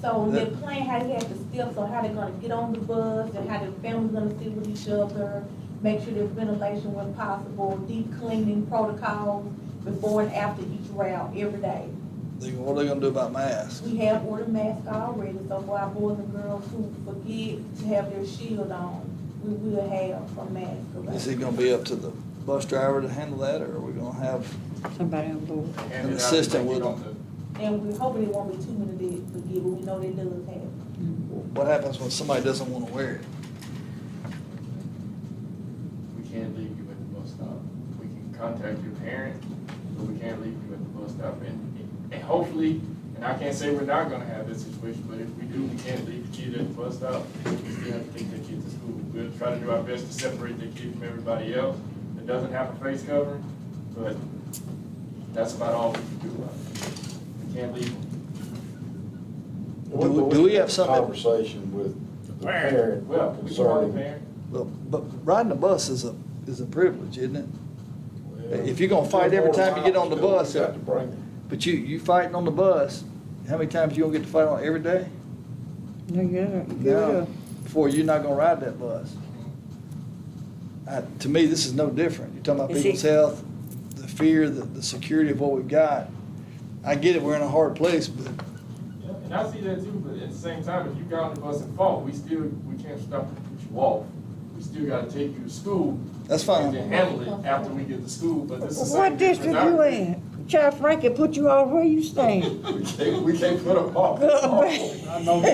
So they're playing how you have to step, so how they're gonna get on the bus, and how the family's gonna sit with each other, make sure there's ventilation when possible, deep cleaning protocols before and after each route, every day. What are they gonna do about masks? We have ordered masks already, so for our boys and girls who forget to have their shield on, we will have a mask. Is it gonna be up to the bus driver to handle that, or are we gonna have Somebody on board. an assistant with them? And we're hoping it won't be too many that forget, but we know that does happen. What happens when somebody doesn't wanna wear it? We can't leave you at the bus stop. We can contact your parent, but we can't leave you at the bus stop. And hopefully, and I can't say we're not gonna have this situation, but if we do, we can't leave the kid at the bus stop. We still have to take that kid to school. We'll try to do our best to separate that kid from everybody else that doesn't have a face covering, but that's about all we can do about it. We can't leave them. Do we have something- Conversation with the parent Well, we can call the concerning. parent. Well, but riding the bus is a privilege, isn't it? If you're gonna fight every time you get on the bus, You got to bring it. but you fighting on the bus, how many times you gonna get to fight on it every day? No, yeah, No, before you're not gonna ride that bus. To me, this is no different. You're talking about You see- people's health, the fear, the security of what we've got. I get it, we're in a hard place, but Yeah, and I see that too, but at the same time, if you got on the bus and fall, we can't stop to put you off. We still gotta take you to school. that's fine. And then handle it after we get to school, but this is. What district you in? Child Frankie put you all where you staying. We can't put them off. Good, I know more.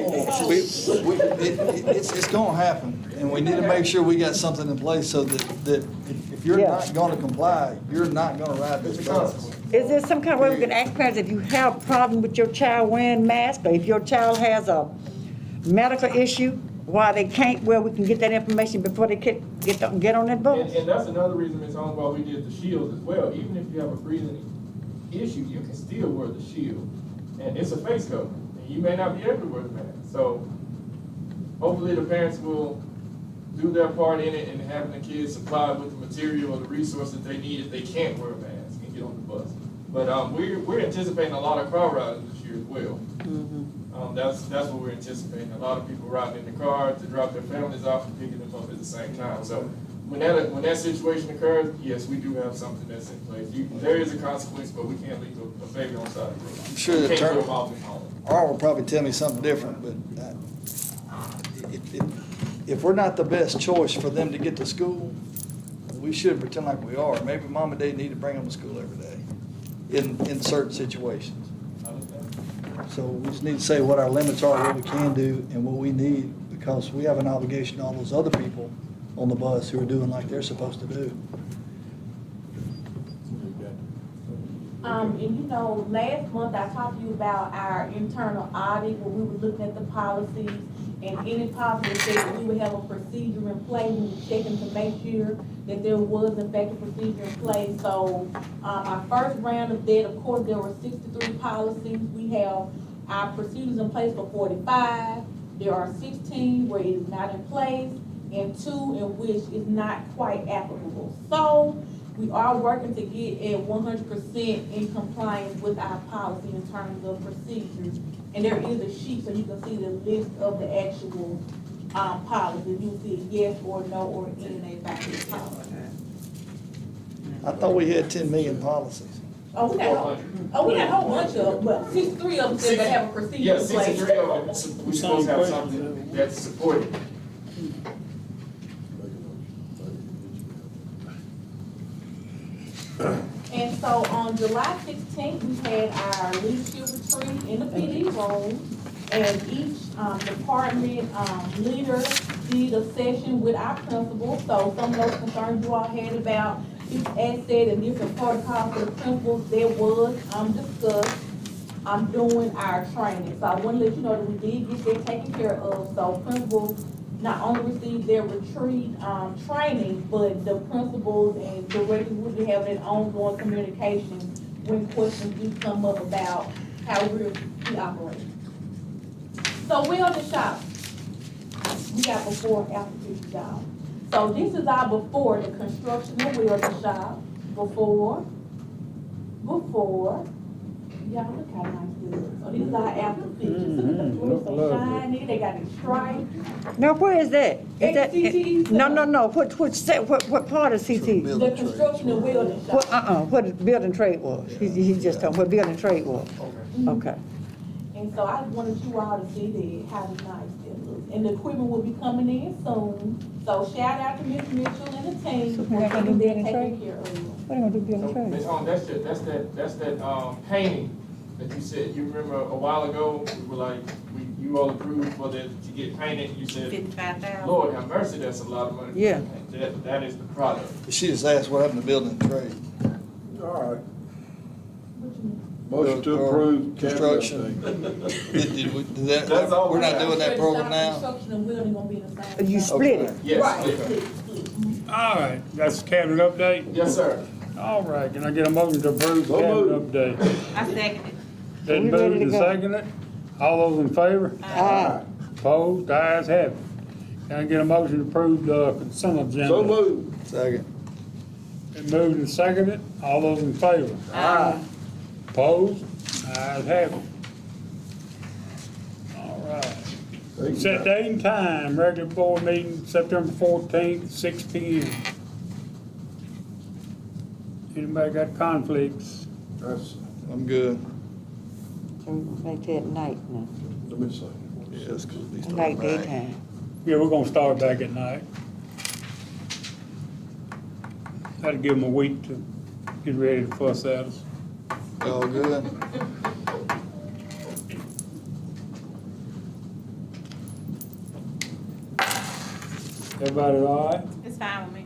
It's gonna happen, and we need to make sure we got something in place so that if you're Yeah. not gonna comply, you're not gonna ride this It's a bus. consequence. Is there some kind of way we can ask parents if you have a problem with your child wearing masks, or if your child has a medical issue, why they can't, well, we can get that information before they get on that bus? And that's another reason, Ms. Holmes, why we did the shields as well. Even if you have a breathing issue, you can still wear the shield. And it's a face covering, and you may not be able to wear the mask. So hopefully the parents will do their part in it and having the kids supplied with the material or the resources they need if they can't wear a mask and get on the bus. But we're anticipating a lot of car riders this year as well. That's what we're anticipating. A lot of people riding in the car to drop their families off and picking them up at the same time. So when that situation occurs, yes, we do have something that's in place. There is a consequence, but we can't leave a baby on the side of the road. I'm sure We the can't term- throw them off at home. Or will probably tell me something different, but if we're not the best choice for them to get to school, we should pretend like we are. Maybe mom and dad need to bring them to school every day in certain situations. So we just need to say what our limits are, what we can do, and what we need, because we have an obligation to all those other people on the bus who are doing like they're supposed to do. And you know, last month I talked to you about our internal audit, where we were looking at the policies, and any policy that said that we would have a procedure in place, we were checking to make sure that there was in fact a procedure in place. So, our first round of that, of course, there were 63 policies. We have our procedures in place for 45. There are 16 where it is not in place, and 2 in which is not quite applicable. So, we are working to get at 100% in compliance with our policy in terms of procedures. And there is a sheet so you can see the list of the actual policies. You'll see yes or no or NA about this policy. I thought we had 10 million policies. Oh, we got a whole bunch of, but 63 of them said they have a procedure Yeah, in place. 63 of them, we're supposed to have something that's supported. And so on July 16th, we had our leadership retreat in the PD room. And each department leader did a session with our principals. So some of those concerns you all had about each asset and different protocols for the principals, there was discussed doing our training. So I want to let you know that we did get that taken care of. So principals not only received their retreat training, but the principals and directors will be having an ongoing communication when questions do come up about how we operate. So wellness shop, we got before and after this job. So this is our before, the construction of wellness shop, before, y'all look how nice this is. So these are our after pictures. Look at the blue, so shiny, they got these stripes. Now, where is that? Is that, CT? no, what part of CT? The construction of wellness shop. What building trade was? He just told me what building trade was. Okay. And so I wanted you all to see that, how nice that looks. And the equipment will be coming in soon. So shout out to Ms. Mitchell and the team So for we're not gonna do getting building that taken trade? care of. What are you gonna do building So, trade? Ms. Holmes, that's that painting that you said, you remember a while ago, we were like, you all approved for that to get painted, you said, 55,000. Lord have mercy, that's a lot of money. Yeah. That is the product. She just asked what happened to building and trade. All right. Motion to approve Construction. Construction. That's all We're we not got. doing that program now? Construction and building gonna be the same. You split it. Yes, Right. yes. All right, that's the cabinet update. Yes, sir. All right, can I get a motion to approve So cabinet moved. update? I second it. Then We ready moved to and go. seconded. All those in favor? Aye. Opposed? Ayes have it. Can I get a motion to approve the consent agenda? So moved. Second. Been moved and seconded. All those in favor? Aye. Opposed? Ayes have it. All right. Thank you. Set date and time, regular board meeting, September 14th, 6 p.m. Anybody got conflicts? That's, I'm good. So we gonna make that night now, let me see. Yeah, it's good. Be starting night back. daytime. Yeah, we're gonna start back at night. That'll give them a week to get ready to fuss at us. All good. Everybody all right? It's fine with me.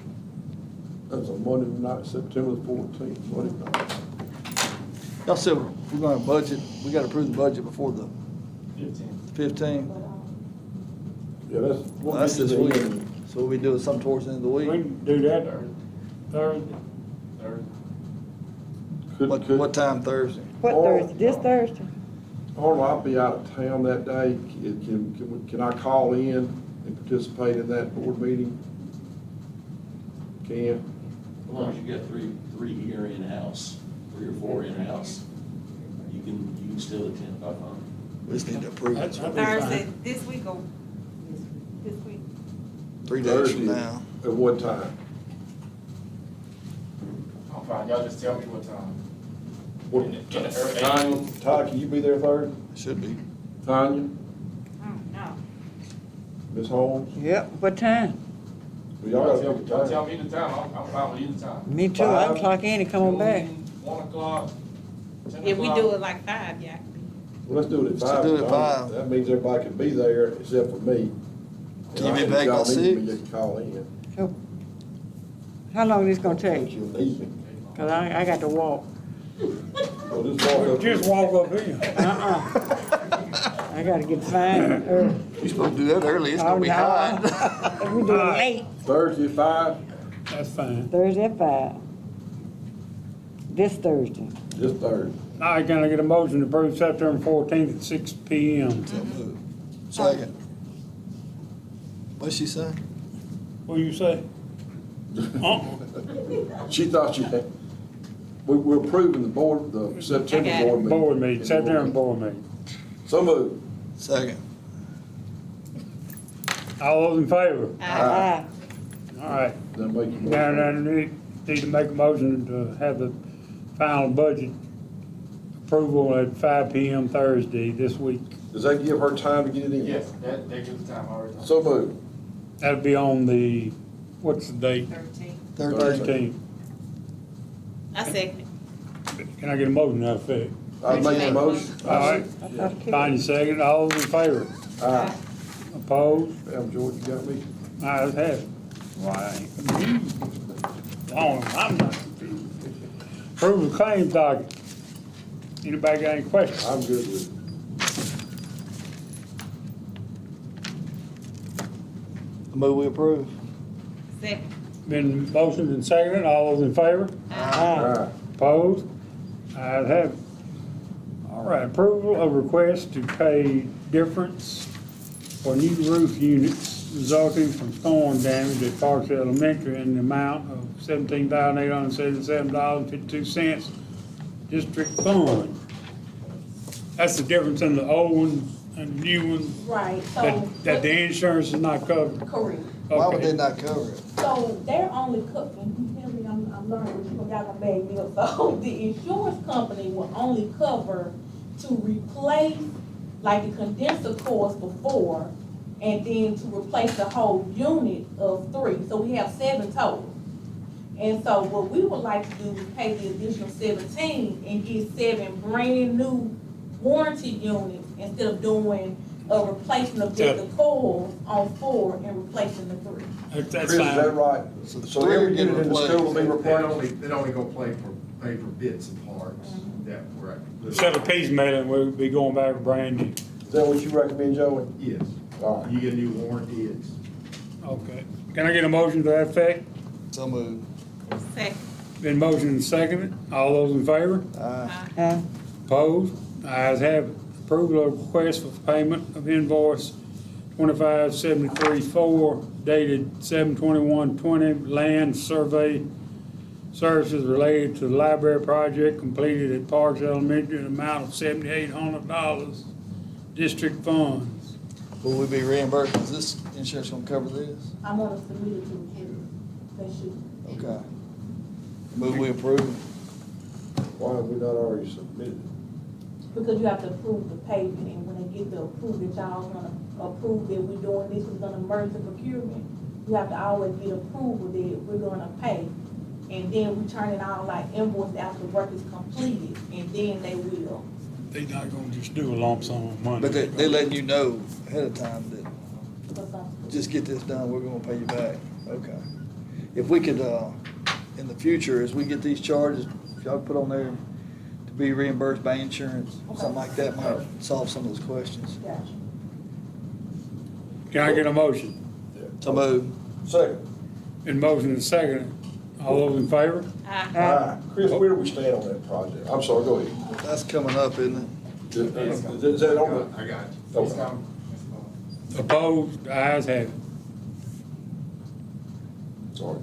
That's a Monday night, September the 14th, Monday night. Y'all said we're gonna budget, we gotta approve the budget before the 15th. Yeah, that's. Well, that's this week. So we do something towards the end of the We week. can do that Thursday. What time Thursday? What Oh. Thursday, this Thursday? Hold on, I'll be out of town that day. Can I call in and participate in that board meeting? Can? As long as you get three here in-house, 3 or 4 in-house, you can still attend by phone. We just need to approve it. That'll be fine. Thursday, this week or this week? 3 days Thursday. from now. At what time? I'm fine, y'all just tell me what time. What, In the early Tanya, AM. Todd, can you be there Thursday? Should be. Tanya, No. Ms. Holmes? Yep, what time? Well, y'all gotta Y'all pick a tell time. me the time, I'm fine with either time. Me too, I'm Five. clock in and come on back. 1 o'clock, 10 If we o'clock. do it like 5, yeah. Well, let's do it at Let's 5. do it at Tanya. 5. That means everybody can be there except for me. Can you And be if back y'all by need me, 6? You can call in. So, how long this gonna I think take? you'll need me. Cause I got to walk. So just walk up. Just walk up here. I gotta get fined early. You're supposed to do that early, it's gonna be Oh, no. hot. If we do it late, Thursday at 5, That's fine. Thursday at 5. This Thursday. this Thursday. All right, can I get a motion to approve September 14th at 6 p.m.? So moved. Second. What'd she say? What do you say? She thought you had, we're approving the board, the September I got it. board meeting. Board meeting, September board meeting. So moved. Second. All those in favor? Aye. All right. Then make your Now, motion. need to make a motion to have the final budget approval at 5 p.m. Thursday this week. Does that give her time to get it in? Yes, that gives the time already. So moved. That'll be on the, what's the date? 13. 13th. I second it. Can I get a motion to that effect? I'll make a motion. All right. I thought it Fine, second. All those in favor? Aye. Opposed? Damn, George, you got me. Ayes have it. Why, I ain't confused. Oh, I'm not confused. Approval of claims docket. Anybody got any questions? I'm good with it. I move we approve. Second. Been motioned and seconded. All those in favor? Aye. Opposed? Ayes have it. All right, approval of request to pay difference for new roof units resulting from storm damage at Parks Elementary in the amount of $17,877.52 district fund. That's the difference in the old ones and the new ones, Right, so. that the insurance is not covered. Correct. Why would Okay. they not cover it? So they're only covering, you tell me I'm learning, y'all gonna bag me up. So the insurance company will only cover to replace like the condenser coils before, and then to replace the whole unit of 3. So we have 7 total. And so what we would like to do is pay the additional 17 and get 7 brand new warranty units instead of doing a replacement of just the coils on 4 and replacing the 3. Chris, That's is that fine. right? So the So three are every getting unit in the school will be replaced? They'd only go pay for bits and parts that were. Instead of piecemealing, we'll be going back with brand new. Is that what you recommend, Joey? Yes. All right. You get a new warranty, it's. Okay. Can I get a motion to that effect? So moved. Second. Been motioned and seconded. All those in favor? Aye. Opposed? Ayes have it. Approval of request for payment of invoice 2573-4 dated 7/21/20 land survey services related to the library project completed at Parks Elementary in an amount of $7,800 district funds. Will we be reimbursed? Is this insurance gonna cover this? I'm gonna submit it to the court. They should. Okay. Move we approve. Why have we not already submitted? Because you have to approve the payment, and when they get the approval, that y'all gonna approve that we're doing this, we're gonna merge the procurement. You have to always get approval that we're gonna pay, and then we turn it out like invoice after work is completed, and then they will. They're not gonna just do a lump sum of money. But they letting you know ahead of time that for something. just get this done, we're gonna pay you back. Okay. If we could, in the future, as we get these charges, if y'all put on there to be reimbursed by insurance, something like that might solve some of those questions. Gotcha. Can I get a motion? So move. Second. Been motioned and seconded. All those in favor? Aye. Chris, where do we stand on that project? I'm sorry, go ahead. That's coming up, isn't it? Is that on I got the? you. It's Okay. coming. Opposed? Ayes have it. Sorry.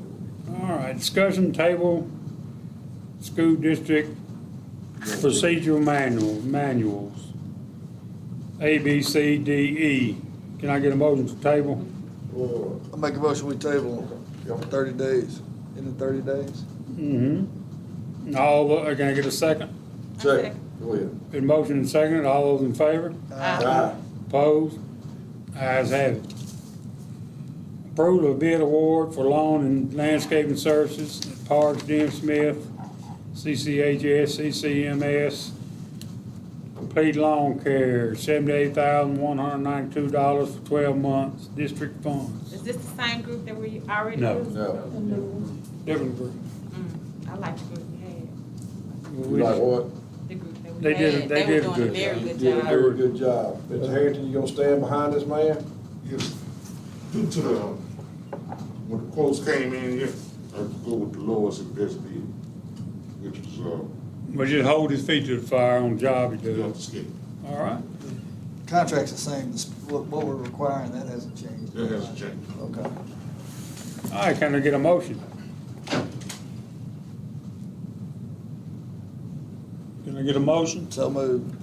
All right, discussion table, school district procedural manuals. A, B, C, D, E. Can I get a motion to table? I'll make a motion, we table for 30 days. In the 30 days? Mm-hmm. Can I get a second? Second. Go ahead. Been motioned and seconded. All those in favor? Aye. Opposed? Ayes have it. Approval of bid award for lawn and landscaping services at Parks, DM Smith, CCHS, CCMS, complete lawn care, $78,192 for 12 months, district funds. Is this the same group that we already No. used? No. Different group. I like the group we had. You like what? The group that we They had. did a They were good doing a very job. good Did a job. very good job. Mr. Harrington, you gonna stand behind this man? Yes, due to the, when the quotes came in, yeah, I had to go with the lowest and best bid, which was, Well, just hold his feet to the fire on the job he the does. upper scale. All right. Contract's the same, what we're requiring, that hasn't changed. That hasn't changed. Okay. All right, can I get a motion? Can I get a motion? So moved.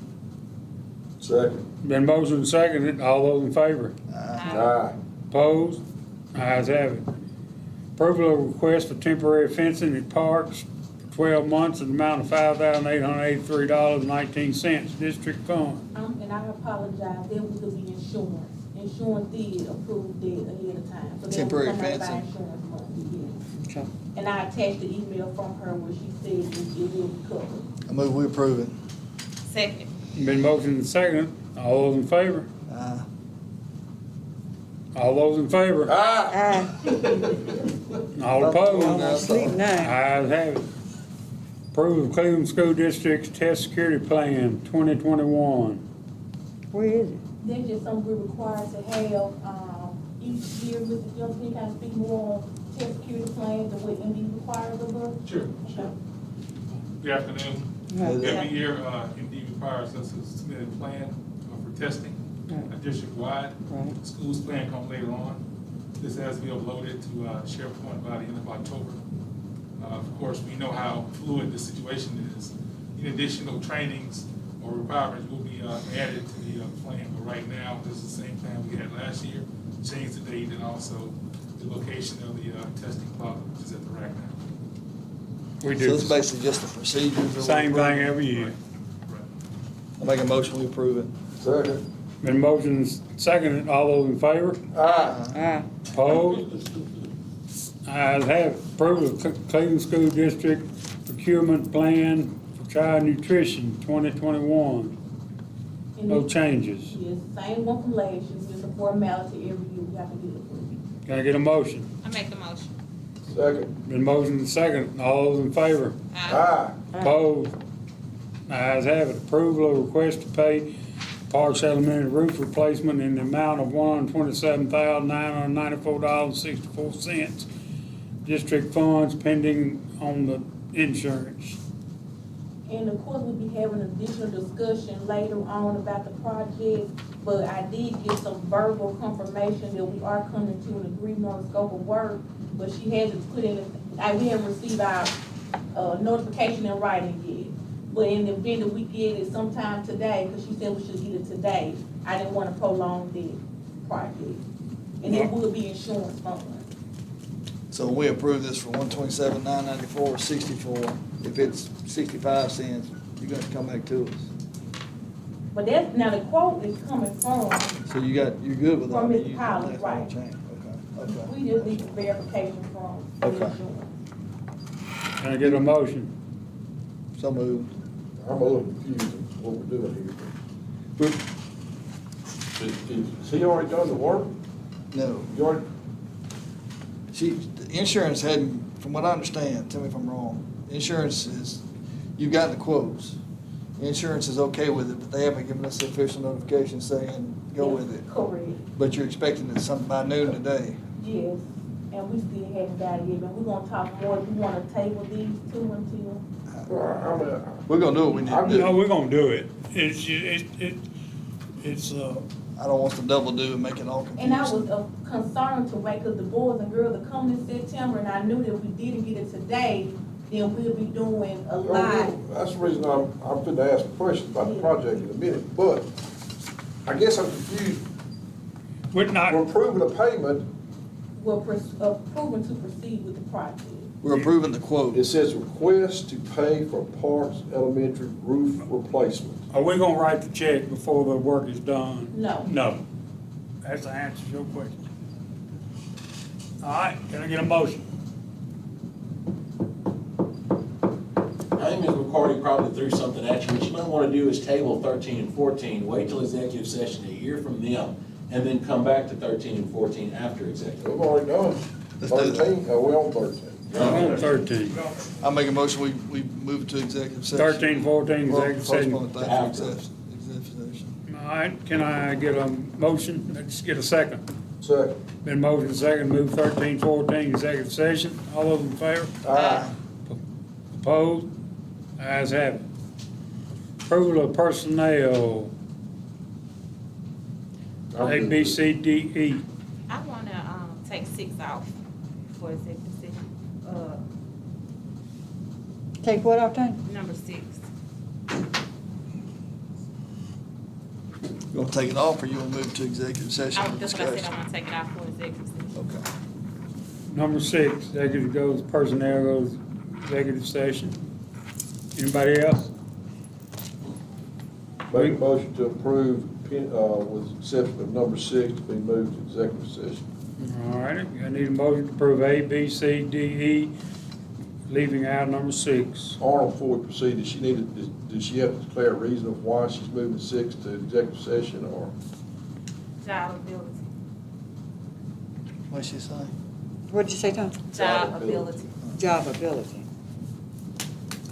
Second. Been motioned and seconded. All those in favor? Aye. Opposed? Ayes have it. Approval of request for temporary fencing at parks for 12 months in the amount of $5,883.19, district fund. And I apologize, there was to be insurance. Insurance did approve that ahead of time. So they Temporary will come out by fencing. insurance money, yes. Okay. And I attached the email from her where she said it will be covered. I move we approve it. Second. Been motioned and seconded. All those in favor? Aye. All those in favor? Aye. All opposed? I'm sleep now. Ayes have it. Approval of Cleveland School District's Test Security Plan 2021. Where is it? That's just something we're required to have, each year. Mr. Johnson, can you kind of speak more on test security plans and what MD requires of us? Sure. Okay. Good afternoon. Yeah. Every year, MD requires us to submit a plan for testing, district-wide. Right. The school's plan comes later on. This has to be uploaded to SharePoint by the end of October. Of course, we know how fluid the situation is. In additional trainings or requirements will be added to the plan, but right now, this is the same plan we had last year. Change the date and also the location of the testing closet, which is at the rack now. We So do it's basically just the procedures. the same thing every year. I'll make a motion, we approve it. Second. Been motioned and seconded. All those in favor? Aye. Opposed? Ayes have it. Approval of Cleveland School District Procurement Plan for Child Nutrition 2021. No changes. Yes, same one from last year, just a formality every year, we have to get it approved. Can I get a motion? I make the motion. Second. Been motioned and second. All those in favor? Aye. Opposed? Ayes have it. Approval of request to pay Parks Elementary roof replacement in the amount of $127,994.64. District funds pending on the insurance. And of course, we'll be having additional discussion later on about the project, but I did get some verbal confirmation that we are coming to an agreement on the scope of work, but she hasn't put in, we haven't received our, notification in writing yet. But in the event that we get it sometime today, because she said we should get it today, I didn't want to prolong the project. And it will be insurance funds. So we approve this for 127,994.64. If it's 65 cents, you're gonna come back to us. But that's, now the quote is coming from, So you're good with that? From Ms. You- Collins, that's right. all changed. Okay. we just need the verification from the Okay. insurance. Can I get a motion? So moved. I'm a little confused with what we're doing here. Has he already done the work? No. You already, The insurance hadn't, from what I understand, tell me if I'm wrong, insurance is, you've got the quotes. Insurance is okay with it, but they haven't given us the official notification saying, go with it. Correct, But you're expecting it some by noon today. yes, and we still haven't got it yet, but we're gonna talk more, we wanna table these two until. We're gonna do what we need to No, do. we're gonna do it. It's, I don't want to double do and make it all confusing. And I was concerned to wait, cause the boys and girls are coming in September, and I knew that if we didn't get it today, then we'll be doing a lot. that's the reason I'm finna ask a question about the project in a minute, but I guess I'm confused. we're not, We're approving a payment, We're approving to proceed with the project. We're approving the quote. it says request to pay for Parks Elementary roof replacement. are we gonna write the check before the work is done? No. No. That's the answer to your question. All right, can I get a motion? I think Ms. McCarty probably threw something at you. What you might want to do is table 13 and 14, wait till executive session to hear from them, and then come back to 13 and 14 after executive. We've already done Let's do that. 13, we're on 13. I'm on 13. I make a motion, we move it to executive session. 13, 14, Well, executive session. postpone it to after executive session. All right, can I get a motion? Let's get a second. Second. Been motion second, move 13, 14, executive session. All those in favor? Aye. Opposed? Ayes have it. Approval of personnel, A, B, C, D, E. I wanna, take 6 off for executive session, Take what off time? number 6. You gonna take it off, or you gonna move to executive session? That's what I said, discussion? I wanna take it off for executive session. Okay. Number 6, executive goes, personnel goes executive session. Anybody else? Make a motion to approve, with exception of number 6, to be moved to executive session. All right, I need a motion to approve A, B, C, D, E, leaving out number 6. Arnold, before we proceed, does she have to declare a reason of why she's moving 6 to executive session, or? Job ability. What'd she say? What'd you say, Tom? Job ability. Job ability.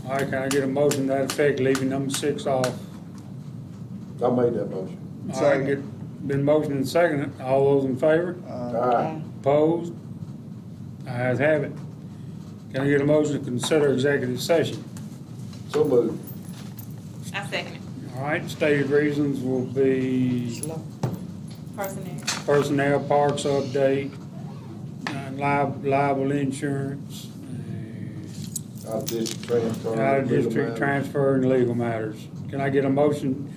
All right, can I get a motion to that effect, leaving number 6 off? I made that motion. All right, been motioned and seconded. All those in favor? Aye. Opposed? Ayes have it. Can I get a motion to consider executive session? So moved. I second it. All right, stated reasons will be Personnel. personnel, parks update, liable insurance, Out of district transfer. out of legal district matters. transfer and legal matters. Can I get a motion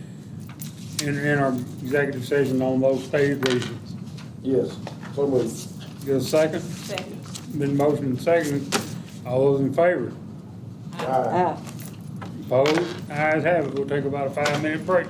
in our executive session on those stated reasons? Yes, so moved. Get a second? Second. Been motioned and seconded. All those in favor? Aye. Opposed? Ayes have it. We'll take about a 5-minute break.